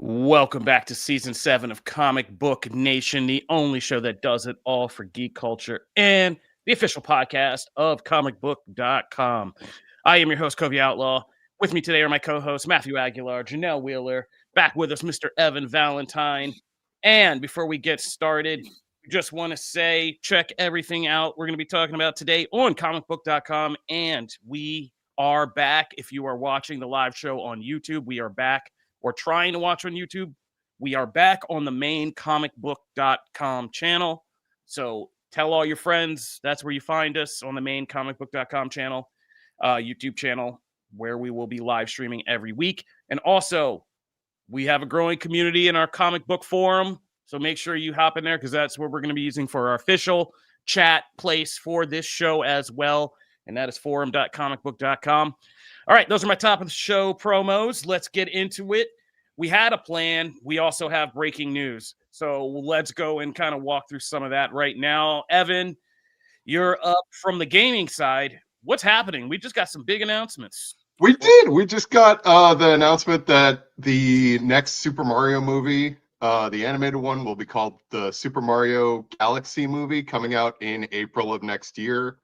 Welcome back to season 7 of Comic Book Nation, the only show that does it all for geek culture and the official podcast of Comicbook.com. I am your host, Covey Outlaw. With me today are my co-hosts, Matthew Aguilar, Janelle Wheeler, back with us, Mr. Evan Valentine. And before we get started, we just want to say, check everything out we're going to be talking about today on Comicbook.com. And we are back. If you are watching the live show on YouTube, we are back. Or trying to watch on YouTube, we are back on the main comicbook.com channel. So tell all your friends, that's where you find us, on the main comicbook.com channel, YouTube channel, where we will be live streaming every week. And also, we have a growing community in our comic book forum. So make sure you hop in there, because that's what we're going to be using for our official chat place for this show as well. And that is forum.comicbook.com. All right, those are my top of the show promos. Let's get into it. We had a plan. We also have breaking news. So let's go and kind of walk through some of that right now. Evan, you're up from the gaming side. What's happening? We just got some big announcements. We did. We just got the announcement that the next Super Mario movie, the animated one, will be called the Super Mario Galaxy movie, coming out in April of next year.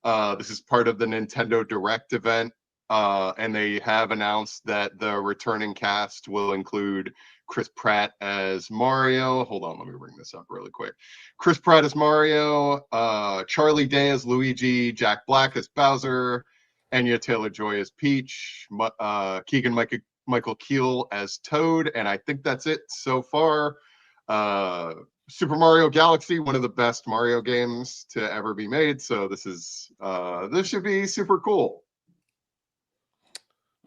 This is part of the Nintendo Direct event. And they have announced that the returning cast will include Chris Pratt as Mario. Hold on, let me bring this up really quick. Chris Pratt as Mario, Charlie Day as Luigi, Jack Black as Bowser, Anya Taylor-Joy as Peach, Keegan-Michael Keel as Toad, and I think that's it so far. Super Mario Galaxy, one of the best Mario games to ever be made, so this should be super cool.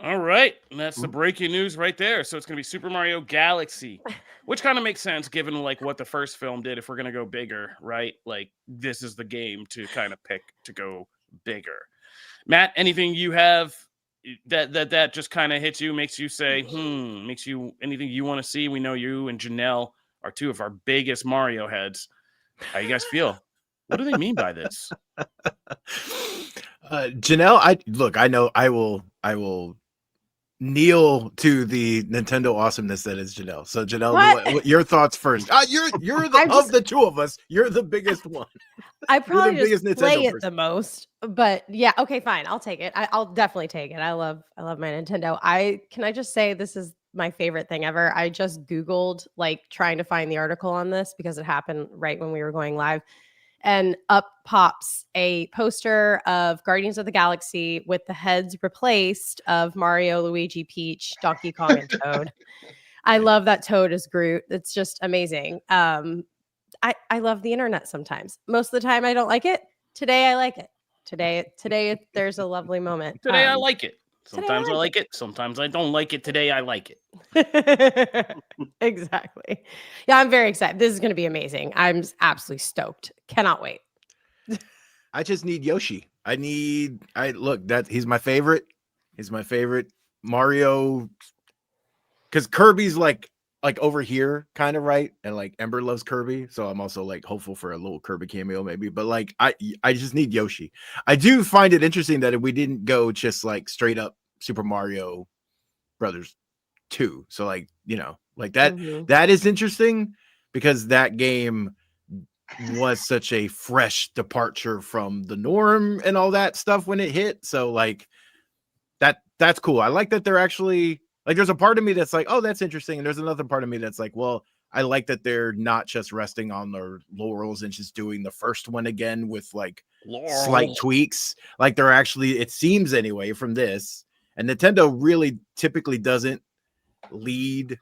All right, and that's the breaking news right there. So it's going to be Super Mario Galaxy, which kind of makes sense given like what the first film did. If we're going to go bigger, right? Like this is the game to kind of pick to go bigger. Matt, anything you have that just kind of hits you, makes you say, makes you anything you want to see? We know you and Janelle are two of our biggest Mario heads. How you guys feel? What do they mean by this? Janelle, I will kneel to the Nintendo awesomeness that is Janelle. So Janelle, what your thoughts first? You're of the two of us, you're the biggest one. I probably just play it the most, but yeah, okay, fine. I'll take it. I'll definitely take it. I love my Nintendo. Can I just say this is my favorite thing ever. I just Googled like trying to find the article on this because it happened right when we were going live. And up pops a poster of Guardians of the Galaxy with the heads replaced of Mario, Luigi, Peach, Donkey Kong, and Toad. I love that Toad is Groot. It's just amazing. I love the internet sometimes. Most of the time I don't like it. Today I like it. Today there's a lovely moment. Today I like it. Sometimes I like it. Sometimes I don't like it. Today I like it. Exactly. Yeah, I'm very excited. This is going to be amazing. I'm absolutely stoked. Cannot wait. I just need Yoshi. He's my favorite. He's my favorite Mario. Because Kirby's like over here, kind of, right? And like Ember loves Kirby, so I'm also like hopeful for a little Kirby cameo maybe. But like I just need Yoshi. I do find it interesting that we didn't go just like straight up Super Mario Brothers 2. So like, like that that is interesting because that game was such a fresh departure from the norm and all that stuff when it hit. So like that's cool. I like that they're actually like, there's a part of me that's like, oh, that's interesting. And there's another part of me that's like, well, I like that they're not just resting on their laurels and just doing the first one again with like slight tweaks. Like they're actually, it seems anyway from this, and Nintendo really typically doesn't lead.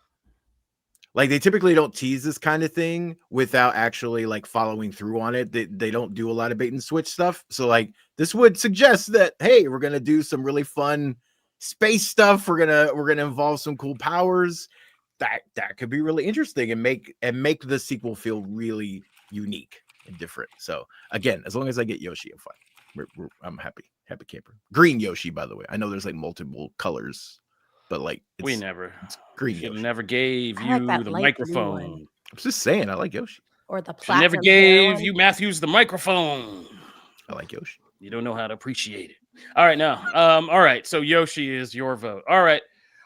Like they typically don't tease this kind of thing without actually like following through on it. They don't do a lot of bait and switch stuff. So like this would suggest that, hey, we're going to do some really fun space stuff. We're gonna involve some cool powers. That could be really interesting and make the sequel feel really unique and different. So again, as long as I get Yoshi, I'm fine. I'm happy camper. Green Yoshi, by the way. I know there's like multiple colors, but like it's green Yoshi. Never gave you the microphone. I'm just saying, I like Yoshi. Or the platinum. Never gave you Matthews the microphone. I like Yoshi. You don't know how to appreciate it. All right, now. All right, so Yoshi is your vote. All right.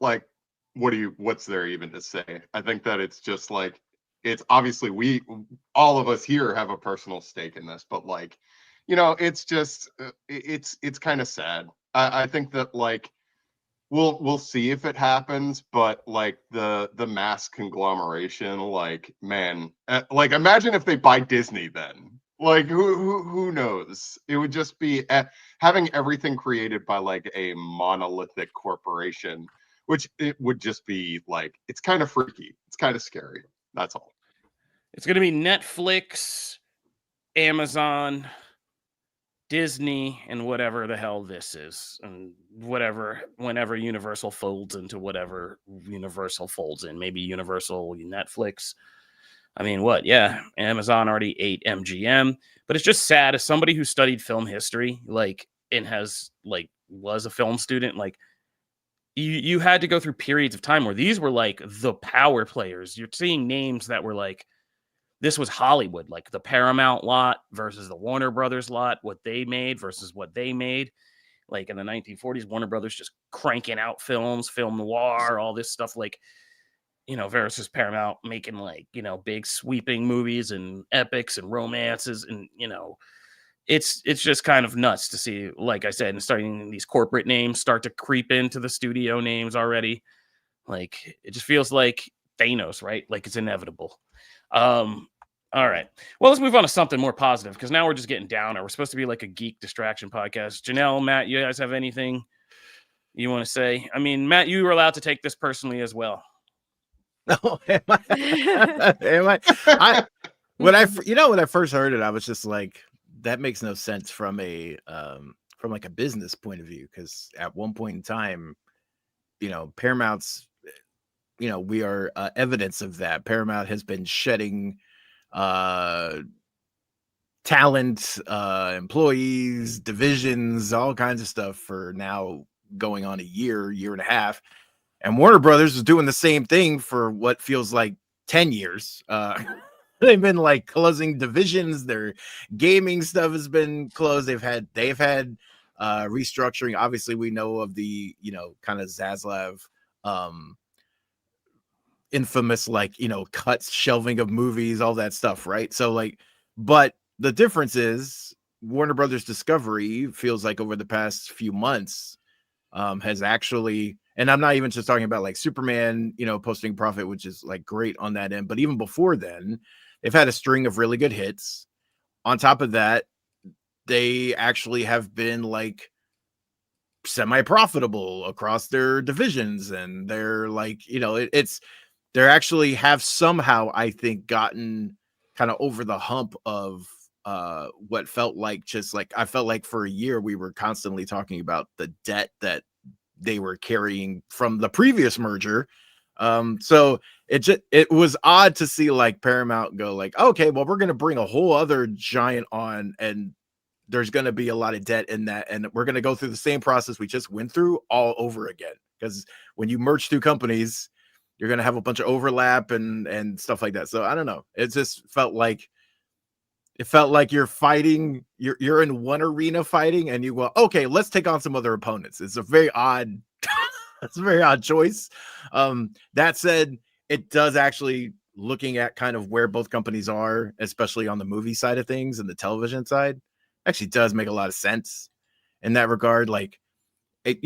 like what's there even to say? I think that it's just like, it's obviously all of us here have a personal stake in this, but like, it's just it's kind of sad. I think that like we'll see if it happens, but like the mass conglomeration, like, man, like imagine if they buy Disney then. Like who knows? It would just be having everything created by like a monolithic corporation, which it would just be like, it's kind of freaky. It's kind of scary. That's all. It's going to be Netflix, Amazon, Disney, and whatever the hell this is, and whenever Universal folds into whatever Universal folds in, maybe Universal, Netflix. I mean, what? Yeah, Amazon already ate MGM, but it's just sad as somebody who studied film history, like, and was a film student, like, you had to go through periods of time where these were like the power players. You're seeing names that were like, this was Hollywood, like the Paramount lot versus the Warner Brothers lot, what they made versus what they made. Like in the 1940s, Warner Brothers just cranking out films, film noir, all this stuff, like, versus Paramount making like, big sweeping movies and epics and romances. And, it's just kind of nuts to see, like I said, and starting these corporate names start to creep into the studio names already. Like, it just feels like Thanos, right? Like it's inevitable. All right. Well, let's move on to something more positive, because now we're just getting downer. We're supposed to be like a geek distraction podcast. Janelle, Matt, you guys have anything you want to say? I mean, Matt, you were allowed to take this personally as well. No, am I? Am I? When I first heard it, I was just like, that makes no sense from from like a business point of view, because at one point in time, Paramount's, we are evidence of that. Paramount has been shedding talent, employees, divisions, all kinds of stuff for now going on a year and a half. And Warner Brothers is doing the same thing for what feels like 10 years. They've been like closing divisions. Their gaming stuff has been closed. They've had restructuring. Obviously, we know of the, kind of Zaslav infamous, like, cuts, shelving of movies, all that stuff, right? So like, but the difference is Warner Brothers Discovery feels like over the past few months has actually, and I'm not even just talking about like Superman, posting profit, which is like great on that end, but even before then, they've had a string of really good hits. On top of that, they actually have been like semi-profitable across their divisions, and they're like, they're actually have somehow, I think, gotten kind of over the hump of what felt like, just like, I felt like for a year we were constantly talking about the debt that they were carrying from the previous merger. So it was odd to see like Paramount go like, okay, well, we're going to bring a whole other giant on, and there's going to be a lot of debt in that, and we're going to go through the same process we just went through all over again. Because when you merge two companies, you're going to have a bunch of overlap and stuff like that. So I don't know. It just felt like you're fighting, you're in one arena fighting, and you go, okay, let's take on some other opponents. It's a very odd, it's a very odd choice. That said, it does actually, looking at kind of where both companies are, especially on the movie side of things and the television side, actually does make a lot of sense in that regard. Like, it,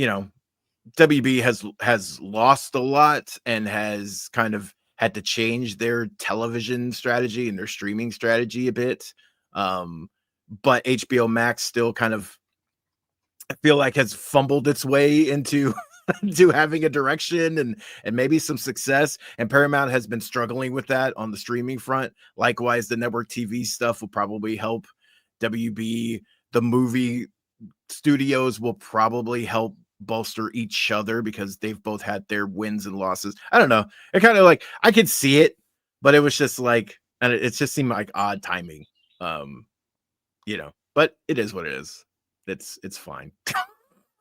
WB has lost a lot and has kind of had to change their television strategy and their streaming strategy a bit. But HBO Max still kind of, I feel like, has fumbled its way into to having a direction and maybe some success. And Paramount has been struggling with that on the streaming front. Likewise, the network TV stuff will probably help WB. The movie studios will probably help bolster each other because they've both had their wins and losses. I don't know. It kind of like, I could see it, but it was just like, and it just seemed like odd timing. But it is what it is. It's fine.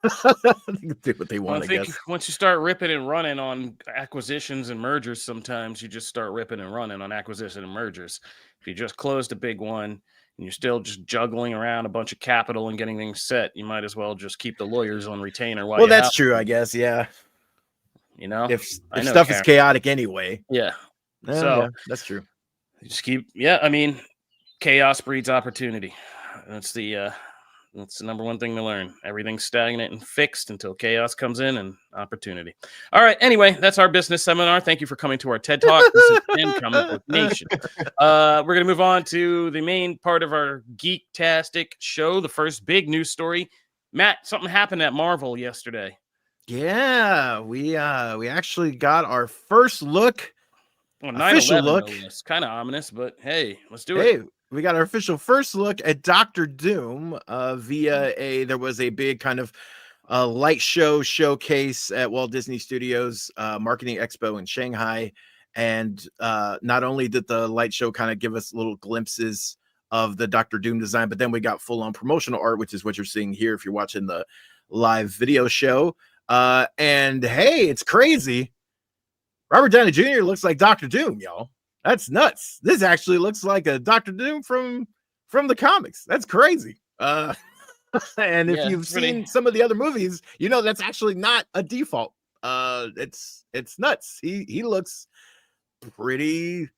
They can do what they want, I guess. Once you start ripping and running on acquisitions and mergers, sometimes you just start ripping and running on acquisition and mergers. If you just closed a big one and you're still just juggling around a bunch of capital and getting things set, you might as well just keep the lawyers on retainer. Well, that's true, I guess. Yeah. You know, if I know stuff is Karen. chaotic anyway. Yeah. So yeah, that's true. Just keep. Yeah, I mean, chaos breeds opportunity. That's the number one thing to learn. Everything's stagnant and fixed until chaos comes in and opportunity. All right. Anyway, that's our business seminar. Thank you for coming to our TED Talk. This is in Comic Book Nation. We're going to move on to the main part of our Geek-tastic show, the first big news story. Matt, something happened at Marvel yesterday. Yeah, we actually got our first look. Well, official 9/11 look. No less. Kind of ominous, but hey, let's do it. Hey, we got our official first look at Doctor Doom via there was a big kind of light show showcase at Walt Disney Studios Marketing Expo in Shanghai. And not only did the light show kind of give us little glimpses of the Doctor Doom design, but then we got full-on promotional art, which is what you're seeing here if you're watching the live video show. And hey, it's crazy. Robert Downey Jr. looks like Doctor Doom, y'all. That's nuts. This actually looks like a Doctor Doom from the comics. That's crazy. And if you've seen some of the other movies, you know that's actually not a default. It's nuts. He looks pretty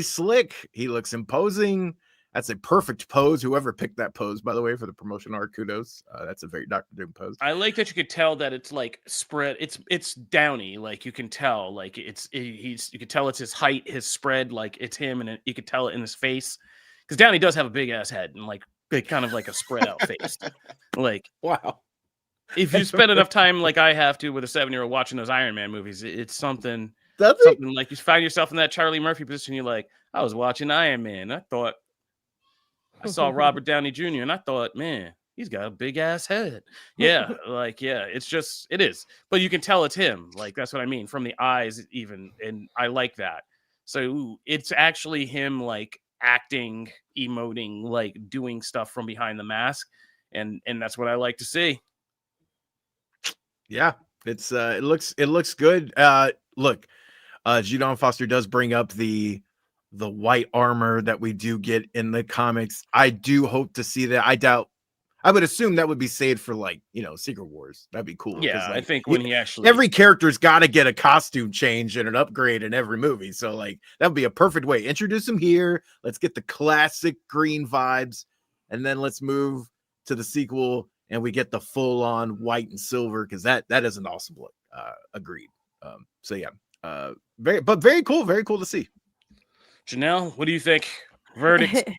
slick. He looks imposing. That's a perfect pose. Whoever picked that pose, by the way, for the promotion art, kudos. That's a very Doctor Doom pose. I like that you could tell that it's like spread. It's Downey. Like you can tell, like you could tell it's his height, his spread. Like it's him, and you could tell it in his face because Downey does have a big ass head and like kind of like a spread out face. Like wow. If you spend enough time like I have to with a 7-year-old watching those Iron Man movies, it's something like you find yourself in that Charlie Murphy position. You're like, I was watching Iron Man. I thought I saw Robert Downey Jr. and I thought, man, he's got a big ass head. Yeah, it's just, it is. But you can tell it's him. Like, that's what I mean. From the eyes even. And I like that. So it's actually him like acting, emoting, like doing stuff from behind the mask. And that's what I like to see. Yeah, it's it looks good. Look, Judon Foster does bring up the white armor that we do get in the comics. I do hope to see that. I would assume that would be saved for like, Secret Wars. That'd be cool. Yeah, like, I think when he actually every character's got to get a costume change and an upgrade in every movie. So like that would be a perfect way. Introduce him here. Let's get the classic green vibes, and then let's move to the sequel and we get the full on white and silver because that is an awesome look. Agreed. So yeah, very cool. Very cool to see. Janelle, what do you think? Verdict.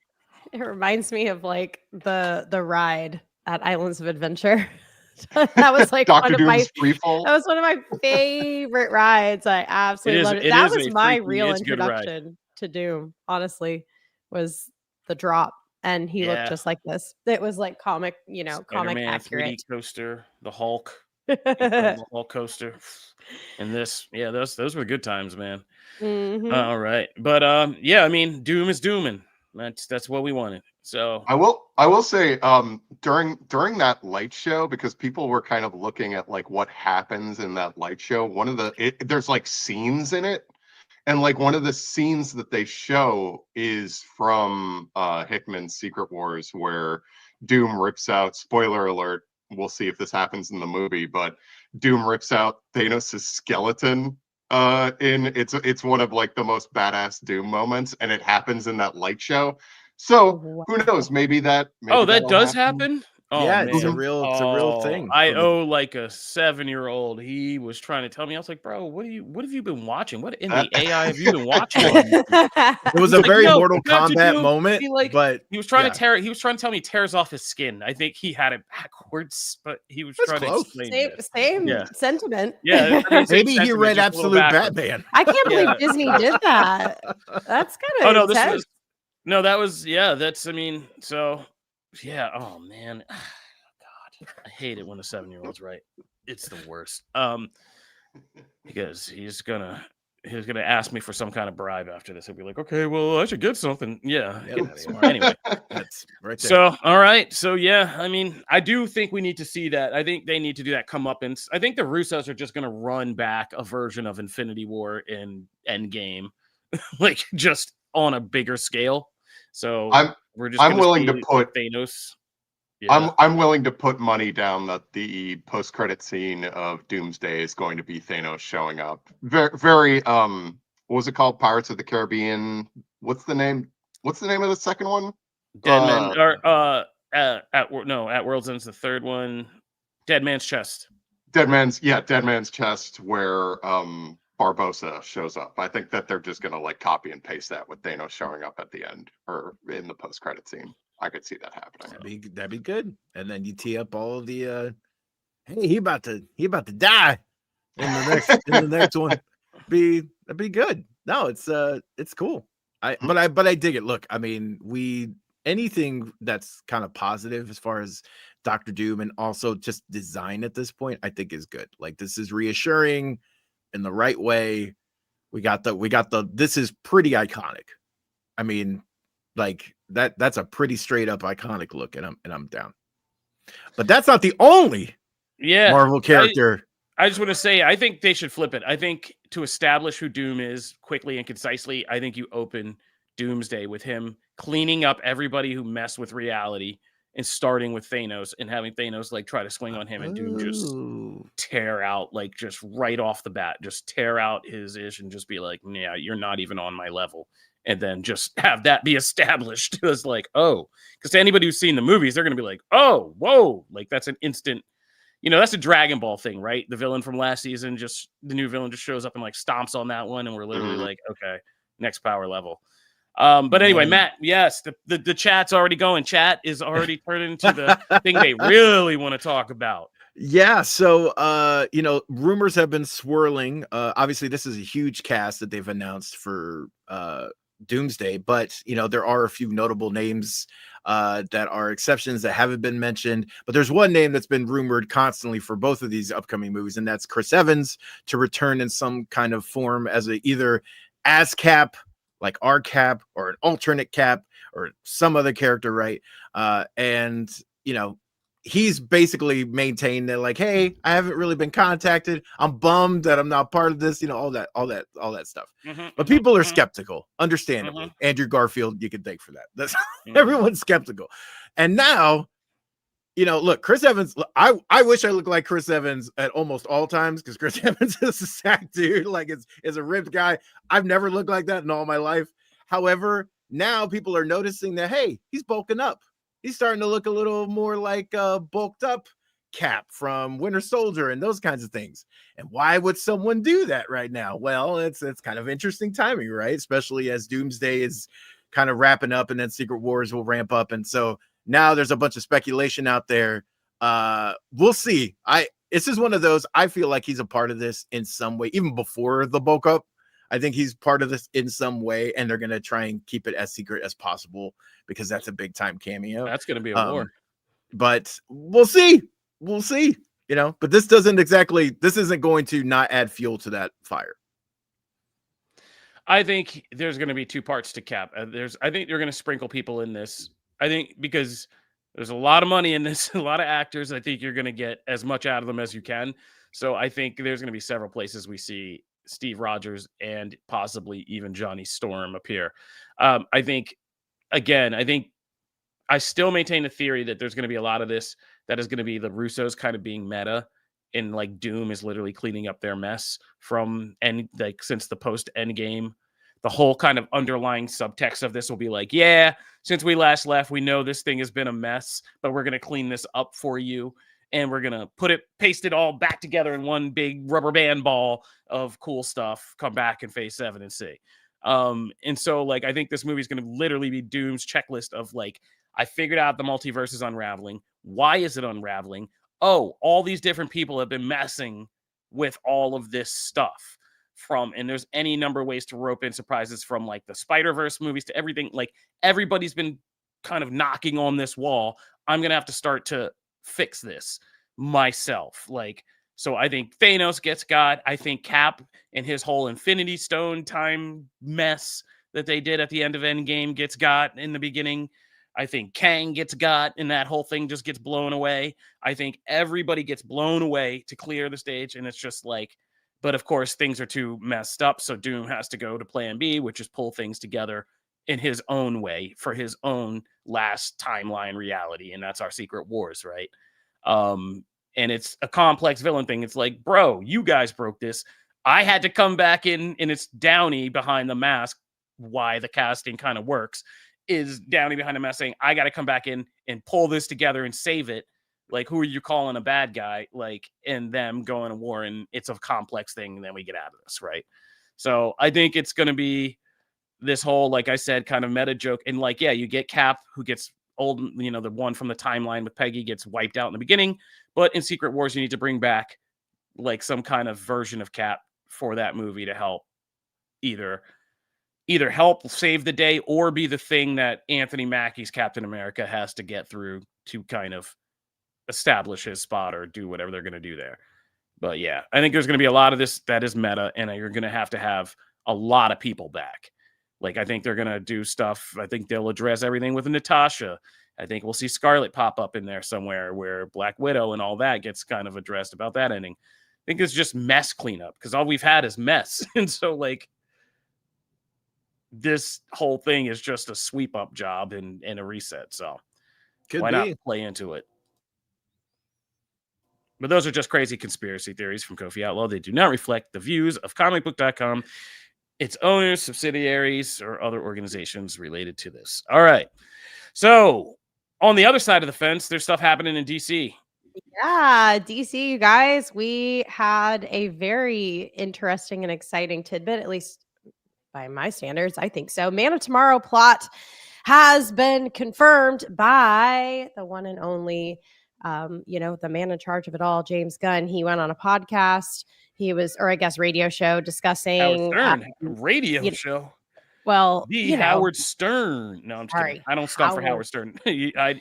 It reminds me of like the ride at Islands of Adventure. That was like Dr. Doom's Freefall. That was one of my favorite rides. I absolutely loved it. That was my real introduction to Doom, honestly, was the drop. And he looked just like this. It was like comic, comic accurate. 3D coaster, the Hulk, the Hulk coaster, and this, those were good times, man. Mm-hmm. All right, but I mean, Doom is dooming. That's what we wanted. So I will say, during that light show, because people were kind of looking at like what happens in that light show. There's like scenes in it. And like one of the scenes that they show is from Hickman's Secret Wars, where Doom rips out, spoiler alert, we'll see if this happens in the movie, but Doom rips out Thanos' skeleton. It's one of like the most badass Doom moments, and it happens in that light show. So who knows? Maybe that does happen. Oh, yeah, man. it's a real thing. I owe like a 7-year-old. He was trying to tell me. I was like, bro, what have you been watching? What in the AI have you been watching? It was a very Mortal Kombat moment. But he was trying to tear. He was trying to tell me he tears off his skin. I think he had it backwards, but he was trying to explain same sentiment. Yeah, maybe he read Absolute Batman. I can't believe Disney did that. That's kind of that's I mean, so. Yeah. Oh man. God, I hate it when the 7-year-old's right. It's the worst. Because he's gonna ask me for some kind of bribe after this. He'll be like, okay, well, I should get something. Yeah. Anyway, that's right there. So, all right. So yeah, I mean, I do think we need to see that. I think they need to do that comeuppance. I think the Russos are just gonna run back a version of Infinity War in Endgame, like just on a bigger scale. So I'm willing to put Thanos I'm willing to put money down that the post-credit scene of Doomsday is going to be Thanos showing up. Very what was it called? Pirates of the Caribbean. What's the name of the second one? Dead Men or at World's End's the third one. Dead Man's Chest. Dead Man's Chest, where Barbossa shows up. I think that they're just gonna like copy and paste that with Thanos showing up at the end or in the post-credit scene. I could see that happening. That'd be good. And then you tee up all of the hey, he about to die in the next one. That'd be good. No, it's cool. But I dig it. Look, I mean, anything that's kind of positive as far as Doctor Doom and also just design at this point, I think is good. Like, this is reassuring in the right way. We got the this is pretty iconic. I mean, like that's a pretty straight up iconic look, and I'm down. But that's not the only Marvel character. I just want to say, I think they should flip it. I think to establish who Doom is quickly and concisely, I think you open Doomsday with him cleaning up everybody who messed with reality and starting with Thanos and having Thanos like try to swing on him and Doom just tear out, like just right off the bat, just tear out his ish and just be like, yeah, you're not even on my level. And then just have that be established as like, oh, because to anybody who's seen the movies, they're going to be like, oh, whoa, like that's an instant, that's a Dragon Ball thing, right? The villain from last season, the new villain just shows up and like stomps on that one. And we're literally like, okay, next power level. But anyway, Matt, yes, the chat's already going. Chat is already turned into the thing they really want to talk about. Yeah, so rumors have been swirling. Obviously, this is a huge cast that they've announced for Doomsday, but there are a few notable names that are exceptions that haven't been mentioned. But there's one name that's been rumored constantly for both of these upcoming movies, and that's Chris Evans to return in some kind of form as either as Cap, like our Cap, or an alternate Cap, or some other character, right? And he's basically maintained that, like, hey, I haven't really been contacted. I'm bummed that I'm not part of this, all that stuff. But people are skeptical, understandably. Andrew Garfield, you can thank for that. That's everyone's skeptical. And now, look, Chris Evans, I wish I looked like Chris Evans at almost all times, because Chris Evans is a sack dude, like is a ripped guy. I've never looked like that in all my life. However, now people are noticing that, hey, he's bulking up. He's starting to look a little more like bulked up Cap from Winter Soldier and those kinds of things. And why would someone do that right now? Well, it's kind of interesting timing, right? Especially as Doomsday is kind of wrapping up and then Secret Wars will ramp up. And so now there's a bunch of speculation out there. We'll see. This is one of those, I feel like he's a part of this in some way, even before the bulk up. I think he's part of this in some way, and they're going to try and keep it as secret as possible because that's a big time cameo. That's going to be a war. But we'll see. We'll see. But this isn't going to not add fuel to that fire. I think there's going to be two parts to Cap. I think you're going to sprinkle people in this. I think because there's a lot of money in this, a lot of actors. I think you're going to get as much out of them as you can. So I think there's going to be several places we see Steve Rogers and possibly even Johnny Storm appear. I think I still maintain the theory that there's going to be a lot of this that is going to be the Russos kind of being meta, and like Doom is literally cleaning up their mess since the post Endgame. The whole kind of underlying subtext of this will be like, yeah, since we last left, we know this thing has been a mess, but we're going to clean this up for you. And we're going to paste it all back together in one big rubber band ball of cool stuff, come back in phase 7 and see. And so like, I think this movie is going to literally be Doom's checklist of like, I figured out the multiverse is unraveling. Why is it unraveling? Oh, all these different people have been messing with all of this stuff and there's any number of ways to rope in surprises from like the Spider-Verse movies to everything. Like everybody's been kind of knocking on this wall. I'm going to have to start to fix this myself. So I think Thanos gets got. I think Cap and his whole Infinity Stone time mess that they did at the end of Endgame gets got in the beginning. I think Kang gets got and that whole thing just gets blown away. I think everybody gets blown away to clear the stage, and it's just like, but of course things are too messed up, so Doom has to go to plan B, which is pull things together in his own way for his own last timeline reality, and that's our Secret Wars, right? And it's a complex villain thing. It's like, bro, you guys broke this. I had to come back in, and it's Downey behind the mask. Why the casting kind of works is Downey behind the mask saying, I got to come back in and pull this together and save it. Like, who are you calling a bad guy? Like, and them going to war, and it's a complex thing, and then we get out of this, right? So I think it's going to be this whole, like I said, kind of meta joke. And like, yeah, you get Cap, who gets old, you know, the one from the timeline with Peggy gets wiped out in the beginning. But in Secret Wars, you need to bring back like some kind of version of Cap for that movie to help either help save the day or be the thing that Anthony Mackie's Captain America has to get through to kind of establish his spot or do whatever they're going to do there. But yeah, I think there's going to be a lot of this that is meta, and you're going to have a lot of people back. Like, I think they're going to do stuff. I think they'll address everything with Natasha. I think we'll see Scarlet pop up in there somewhere where Black Widow and all that gets kind of addressed about that ending. I think it's just mess cleanup because all we've had is mess. And so, like, this whole thing is just a sweep up job and a reset. So why not play into it? But those are just crazy conspiracy theories from Kofi Outlaw. They do not reflect the views of ComicBook.com, its owners, subsidiaries, or other organizations related to this. All right. So on the other side of the fence, there's stuff happening in DC. Yeah, DC, you guys, we had a very interesting and exciting tidbit, at least by my standards. I think so. Man of Tomorrow plot has been confirmed by the one and only, the man in charge of it all, James Gunn. He went on a podcast. He was, or I guess radio show discussing Howard Stern, show. Well, Howard Stern. No, I'm just kidding. I don't stop for Howard Stern. I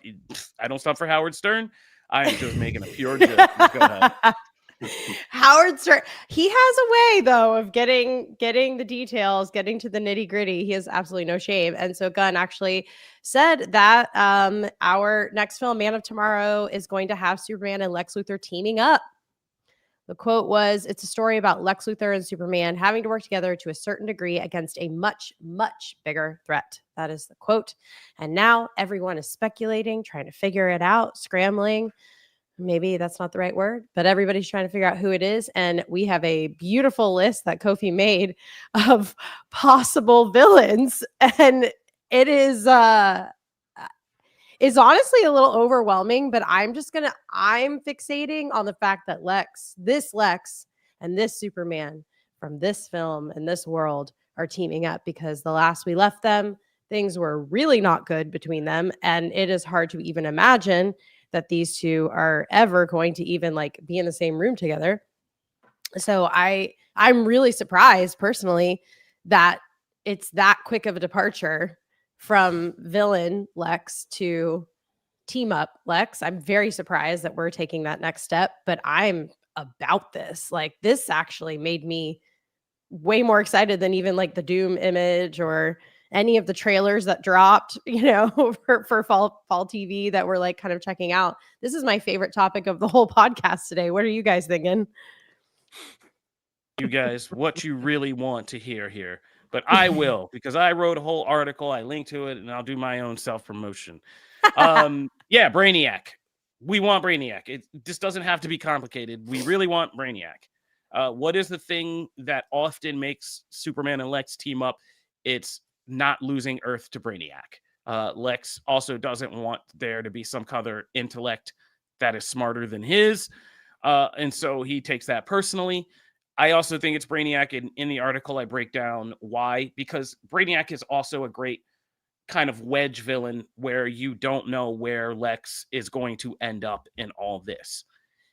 don't stop for Howard Stern. I am just making a pure joke. Go ahead. Howard Stern. He has a way though of getting the details, getting to the nitty gritty. He has absolutely no shame. And so Gunn actually said that our next film, Man of Tomorrow, is going to have Superman and Lex Luthor teaming up. The quote was, "It's a story about Lex Luthor and Superman having to work together to a certain degree against a much, much bigger threat." That is the quote. And now everyone is speculating, trying to figure it out, scrambling. Maybe that's not the right word, but everybody's trying to figure out who it is. And we have a beautiful list that Kofi made of possible villains. And it is honestly a little overwhelming, but I'm fixating on the fact that Lex and this Superman from this film and this world are teaming up, because the last we left them, things were really not good between them. And it is hard to even imagine that these two are ever going to even like be in the same room together. So I'm really surprised personally that it's that quick of a departure from villain Lex to team up Lex. I'm very surprised that we're taking that next step, but I'm about this. Like, this actually made me way more excited than even like the Doom image or any of the trailers that dropped, for fall TV that we're like kind of checking out. This is my favorite topic of the whole podcast today. What are you guys thinking? You guys, what you really want to hear here. But I will, because I wrote a whole article. I linked to it, and I'll do my own self-promotion. Yeah, Brainiac. We want Brainiac. This doesn't have to be complicated. We really want Brainiac. What is the thing that often makes Superman and Lex team up? It's not losing Earth to Brainiac. Lex also doesn't want there to be some other intellect that is smarter than his. And so he takes that personally. I also think it's Brainiac. In the article, I break down why, because Brainiac is also a great kind of wedge villain where you don't know where Lex is going to end up in all this.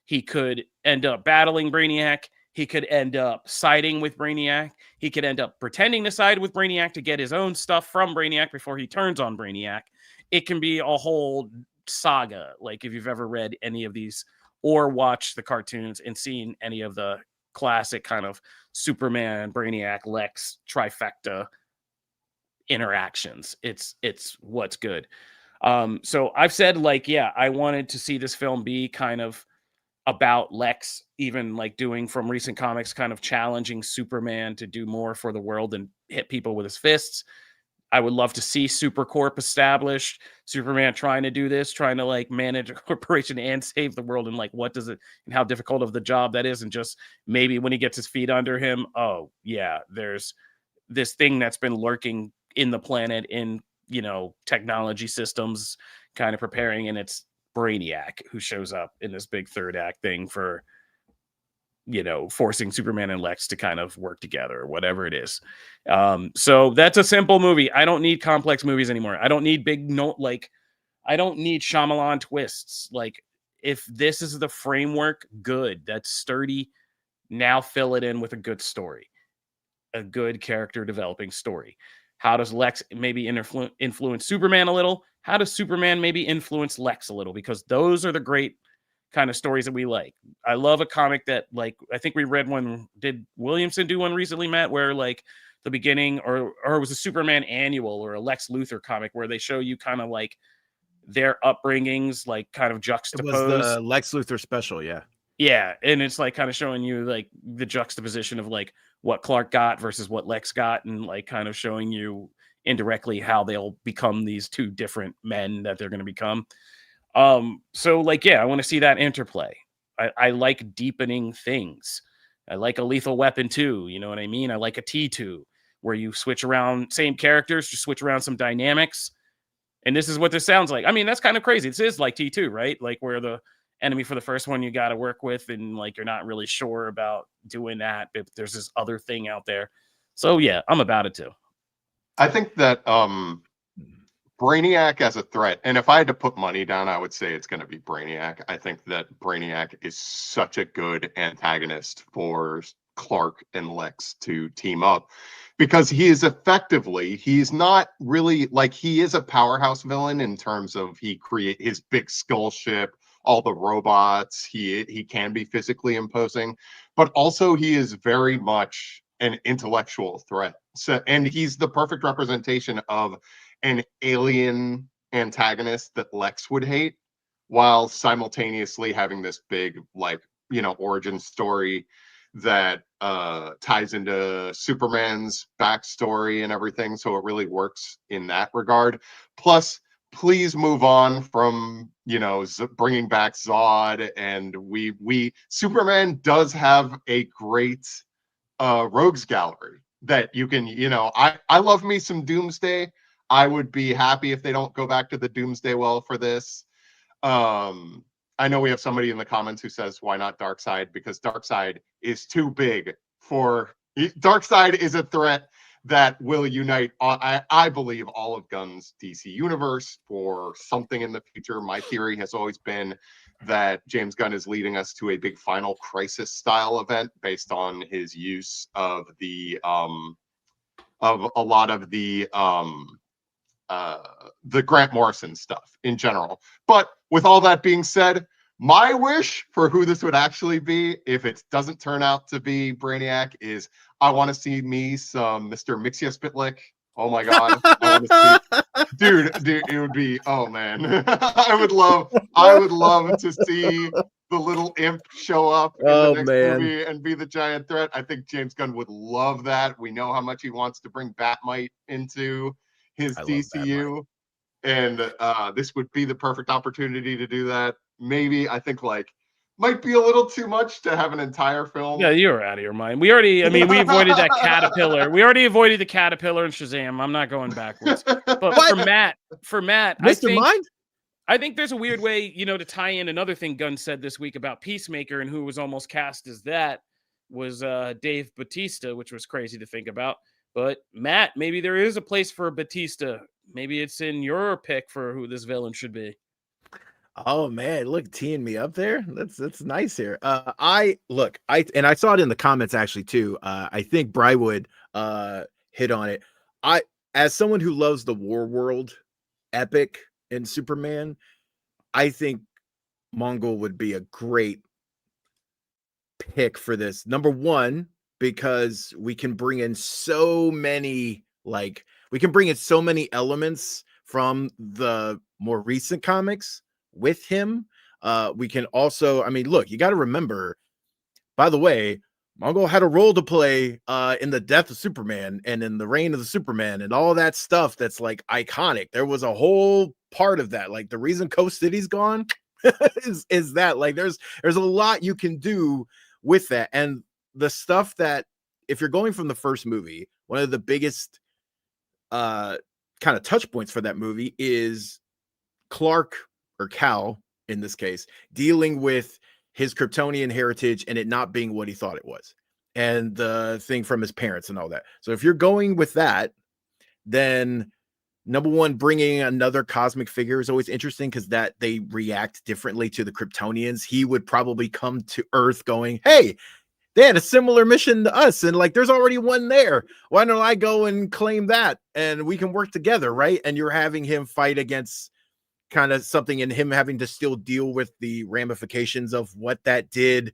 He could end up battling Brainiac. He could end up siding with Brainiac. He could end up pretending to side with Brainiac to get his own stuff from Brainiac before he turns on Brainiac. It can be a whole saga. Like, if you've ever read any of these or watched the cartoons and seen any of the classic kind of Superman, Brainiac, Lex trifecta interactions, it's what's good. So I've said, like, yeah, I wanted to see this film be kind of about Lex, even like doing from recent comics, kind of challenging Superman to do more for the world and hit people with his fists. I would love to see Supercorp established, Superman trying to do this, trying to like manage a corporation and save the world, and like what does it and how difficult of the job that is, and just maybe when he gets his feet under him, oh yeah, there's this thing that's been lurking in the planet in, you know, technology systems kind of preparing, and it's Brainiac who shows up in this big third act thing for, you know, forcing Superman and Lex to kind of work together or whatever it is. So that's a simple movie. I don't need complex movies anymore. I don't need big I don't need Shyamalan twists. Like, if this is the framework, good. That's sturdy. Now fill it in with a good story, a good character developing story. How does Lex maybe influence Superman a little? How does Superman maybe influence Lex a little? Because those are the great kind of stories that we like. I love a comic that, like, I think we read one. Did Williamson do one recently, Matt, where like the beginning, or it was a Superman annual or a Lex Luthor comic where they show you kind of like their upbringings, like kind of juxtaposed. It was the Lex Luthor special, yeah. Yeah, and it's like kind of showing you like the juxtaposition of like what Clark got versus what Lex got, and like kind of showing you indirectly how they'll become these two different men that they're going to become. So like, yeah, I want to see that interplay. I like deepening things. I like a Lethal Weapon 2, you know what I mean? I like a T2 where you switch around same characters, just switch around some dynamics. And this is what this sounds like. I mean, that's kind of crazy. This is like T2, right? Like where the enemy for the first one you got to work with, and like you're not really sure about doing that, but there's this other thing out there. So yeah, I'm about it too. I think that Brainiac as a threat, and if I had to put money down, I would say it's going to be Brainiac. I think that Brainiac is such a good antagonist for Clark and Lex to team up, because he is effectively, he's not really like, he is a powerhouse villain in terms of he create his big skull ship, all the robots, he can be physically imposing, but also he is very much an intellectual threat. So, and he's the perfect representation of an alien antagonist that Lex would hate, while simultaneously having this big, like, you know, origin story that ties into Superman's backstory and everything. So it really works in that regard. Plus, please move on from, you know, bringing back Zod. And Superman does have a great rogues gallery that you can, you know, I love me some Doomsday. I would be happy if they don't go back to the Doomsday well for this. I know we have somebody in the comments who says, why not Darkseid? Because Darkseid is too big for... Darkseid is a threat that will unite, I believe, all of Gunn's DC universe for something in the future. My theory has always been that James Gunn is leading us to a big Final Crisis style event based on his use of the of a lot of the Grant Morrison stuff in general. But with all that being said, my wish for who this would actually be, if it doesn't turn out to be Brainiac, is I want to see me some Mr. Mixia-Spitlick. Oh my God. I want to see, dude, it would be, oh man. I would love to see the little imp show up in the next movie and be the giant threat. I think James Gunn would love that. We know how much he wants to bring Batmite into his DCU. And this would be the perfect opportunity to do that. Maybe, I think, like, might be a little too much to have an entire film. Yeah, you're out of your mind. We avoided that caterpillar. We already avoided the caterpillar in Shazam. I'm not going backwards. But for Matt, I think there's a weird way, you know, to tie in another thing Gunn said this week about Peacemaker, and who was almost cast as that was Dave Bautista, which was crazy to think about. But Matt, maybe there is a place for Bautista. Maybe it's in your pick for who this villain should be. Oh man, look, teeing me up there. That's nice here. I saw it in the comments actually too. I think Brywood hit on it. As someone who loves the War World epic in Superman, I think Mongol would be a great pick for this. Number one, because we can bring in so many elements from the more recent comics with him. We can also, I mean, look, you got to remember, by the way, Mongol had a role to play in the death of Superman and in the reign of the Superman and all that stuff that's like iconic. There was a whole part of that. Like the reason Coast City's gone is that like there's a lot you can do with that. And the stuff that if you're going from the first movie, one of the biggest kind of touch points for that movie is Clark or Cal in this case dealing with his Kryptonian heritage and it not being what he thought it was, and the thing from his parents and all that. So if you're going with that, then number one, bringing another cosmic figure is always interesting because that they react differently to the Kryptonians. He would probably come to Earth going, hey, they had a similar mission to us, and like there's already one there. Why don't I go and claim that and we can work together, right? And you're having him fight against kind of something and him having to still deal with the ramifications of what that did.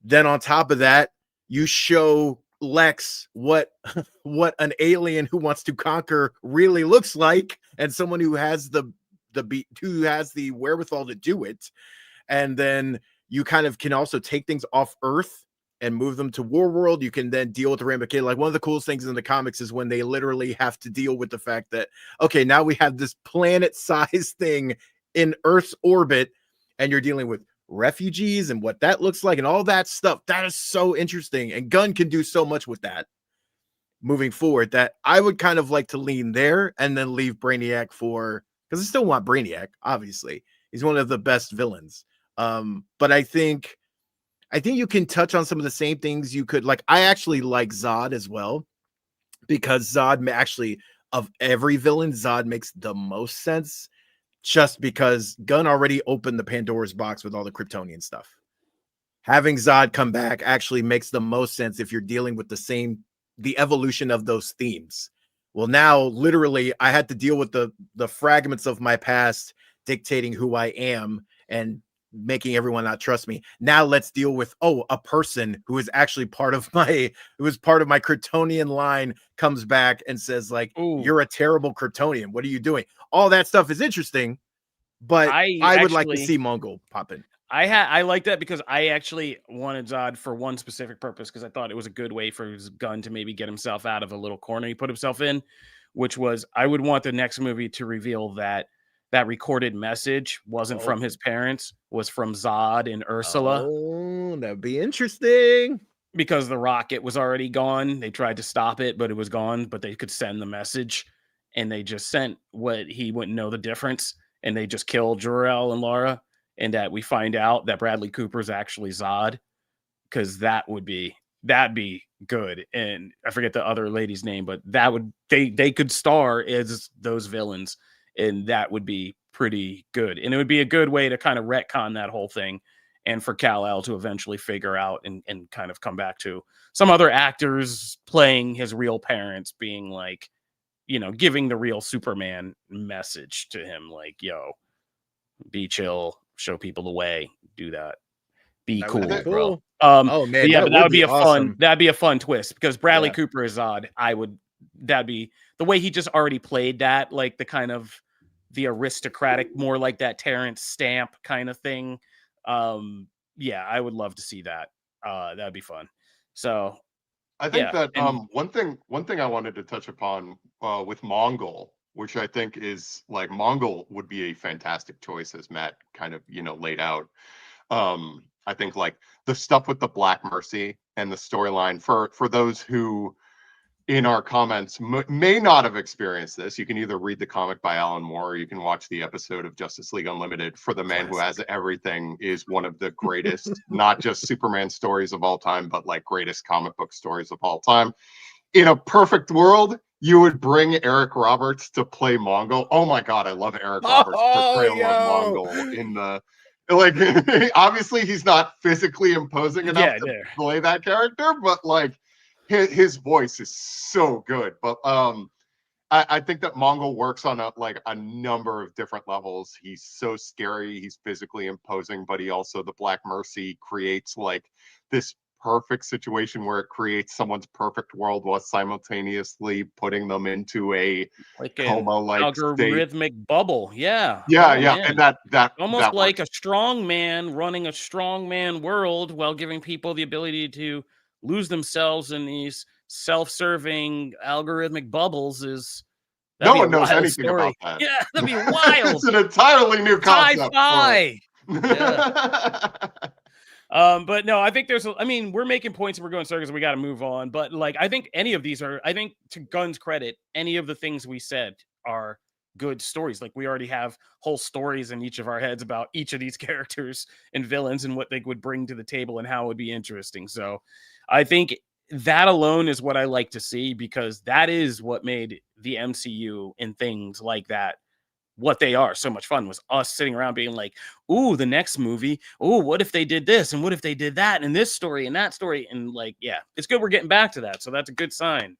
Then on top of that, you show Lex what an alien who wants to conquer really looks like, and someone who has the wherewithal to do it. And then you kind of can also take things off Earth and move them to War World. You can then deal with the ramifications. Like one of the coolest things in the comics is when they literally have to deal with the fact that, okay, now we have this planet-sized thing in Earth's orbit, and you're dealing with refugees and what that looks like and all that stuff. That is so interesting. And Gunn can do so much with that moving forward that I would kind of like to lean there and then leave Brainiac for, because I still want Brainiac, obviously. He's one of the best villains. But I think you can touch on some of the same things you could like. I actually like Zod as well, because Zod actually, of every villain, Zod makes the most sense just because Gunn already opened the Pandora's box with all the Kryptonian stuff. Having Zod come back actually makes the most sense if you're dealing with the evolution of those themes. Well, now literally I had to deal with the fragments of my past dictating who I am and making everyone not trust me. Now let's deal with a person who is actually part of my Kryptonian line comes back and says like, ooh, you're a terrible Kryptonian, what are you doing? All that stuff is interesting, but I would like to see Mongol pop in. I like that because I actually wanted Zod for one specific purpose, because I thought it was a good way for his Gunn to maybe get himself out of a little corner he put himself in, which was I would want the next movie to reveal that recorded message wasn't from his parents, was from Zod and Ursula. Oh, that'd be interesting. Because the rocket was already gone. They tried to stop it, but it was gone. But they could send the message, and they just sent what he wouldn't know the difference. And they just killed Jor-El and Lara. And that we find out that Bradley Cooper is actually Zod, because that'd be good. And I forget the other lady's name, but they could star as those villains. And that would be pretty good. And it would be a good way to kind of retcon that whole thing. And for Kal-El to eventually figure out and kind of come back to some other actors playing his real parents, being like, giving the real Superman message to him. Like, yo, be chill, show people the way, do that. Be cool, bro. Oh man, yeah, that would be awesome. That'd be a fun twist, because Bradley Cooper is Zod. That'd be the way he just already played that, like the kind of the aristocratic, more like that Terrence Stamp kind of thing. Yeah, I would love to see that. That'd be fun. So I think one thing I wanted to touch upon with Mongol, which I think is like Mongol would be a fantastic choice, as Matt kind of laid out. I think like the stuff with the Black Mercy and the storyline for those who in our comments may not have experienced this, you can either read the comic by Alan Moore, or you can watch the episode of Justice League Unlimited. For the Man Who Has Everything is one of the greatest, not just Superman stories of all time, but like greatest comic book stories of all time. In a perfect world, you would bring Eric Roberts to play Mongol. Oh my God, I love Eric Roberts' portrayal of Mongol in the obviously he's not physically imposing enough to play that character, but like his voice is so good. But I think that Mongol works on a number of different levels. He's so scary, he's physically imposing, but he also, the Black Mercy creates like this perfect situation where it creates someone's perfect world while simultaneously putting them into a coma-like algorithmic bubble. Yeah. And that almost like a strong man running a strong man world while giving people the ability to lose themselves in these self-serving algorithmic bubbles is no one knows anything about that. Yeah, that'd be wild. It's an entirely new concept. Sci-fi. Yeah. But no, I think we're making points and we're going circles and we got to move on. But like, I think any of these I think to Gunn's credit, any of the things we said are good stories. Like we already have whole stories in each of our heads about each of these characters and villains and what they would bring to the table and how it would be interesting. So I think that alone is what I like to see, because that is what made the MCU and things like that what they are so much fun, was us sitting around being like, ooh, the next movie, ooh, what if they did this and what if they did that and this story and that story, and like, yeah, it's good we're getting back to that, so that's a good sign.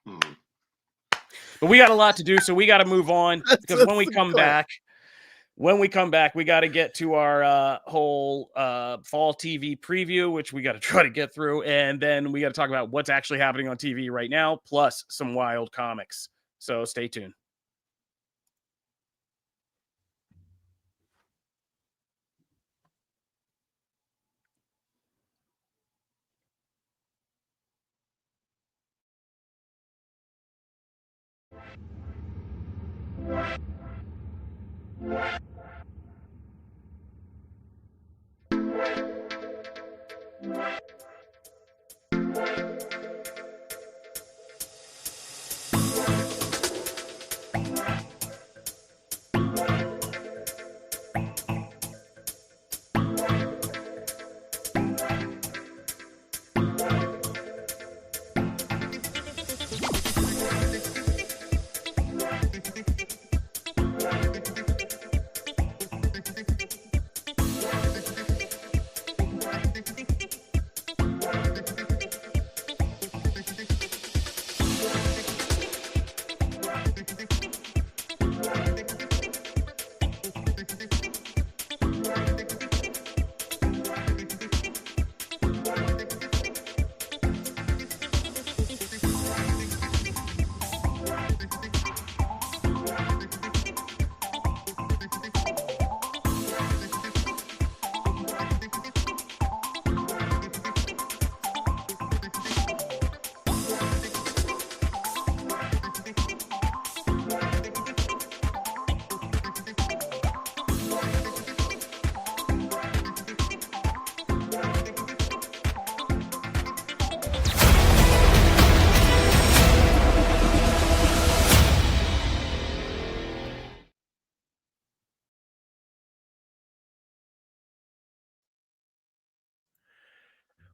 But we got a lot to do, so we got to move on, because when we come back, we got to get to our whole fall TV preview, which we got to try to get through, and then we got to talk about what's actually happening on TV right now, plus some wild comics. So stay tuned.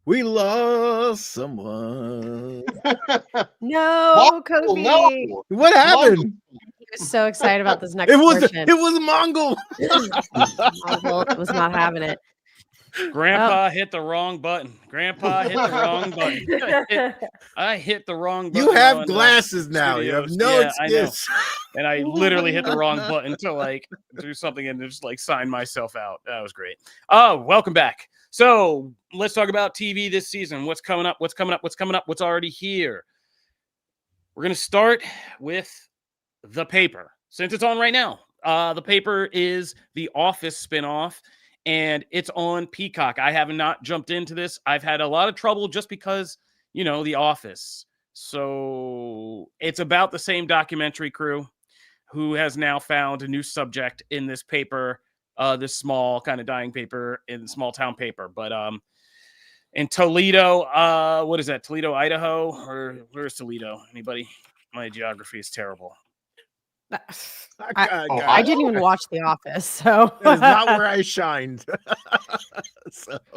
We lost someone. No, Kobe. No. What happened? He was so excited about this next It was portion. Mongol. Was not having it. Grandpa hit the wrong button. Grandpa hit the wrong button. I hit the wrong button. You have glasses now. Studios. You have no excuse. And I literally hit the wrong button to like do something and just like sign myself out. That was great. Oh, welcome back. So let's talk about TV this season. What's coming up? What's already here? We're going to start with The Paper, since it's on right now. The Paper is the Office spinoff, and it's on Peacock. I have not jumped into this. I've had a lot of trouble just because, The Office. So it's about the same documentary crew who has now found a new subject in this paper, this small kind of dying paper in small town paper. But in Toledo, what is that? Toledo, Idaho? Or where's Toledo? Anybody? My geography is terrible. I didn't even watch The Office, so it's not where I shined.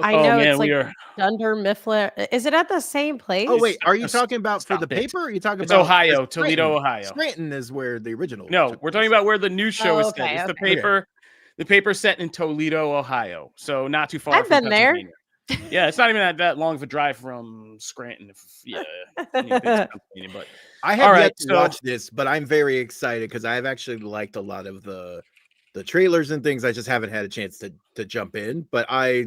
I know it's like Dunder Mifflin. Is it at the same place? Oh wait, are you talking about for The Paper? Or are you talking about Ohio, Toledo, Ohio? Scranton is where the original. No, we're talking about where the new show is set. It's The Paper. The Paper set in Toledo, Ohio, so not too far. I've been there. Yeah, it's not even that long of a drive from Scranton. But I have yet to watch this, but I'm very excited because I've actually liked a lot of the trailers and things. I just haven't had a chance to jump in, but I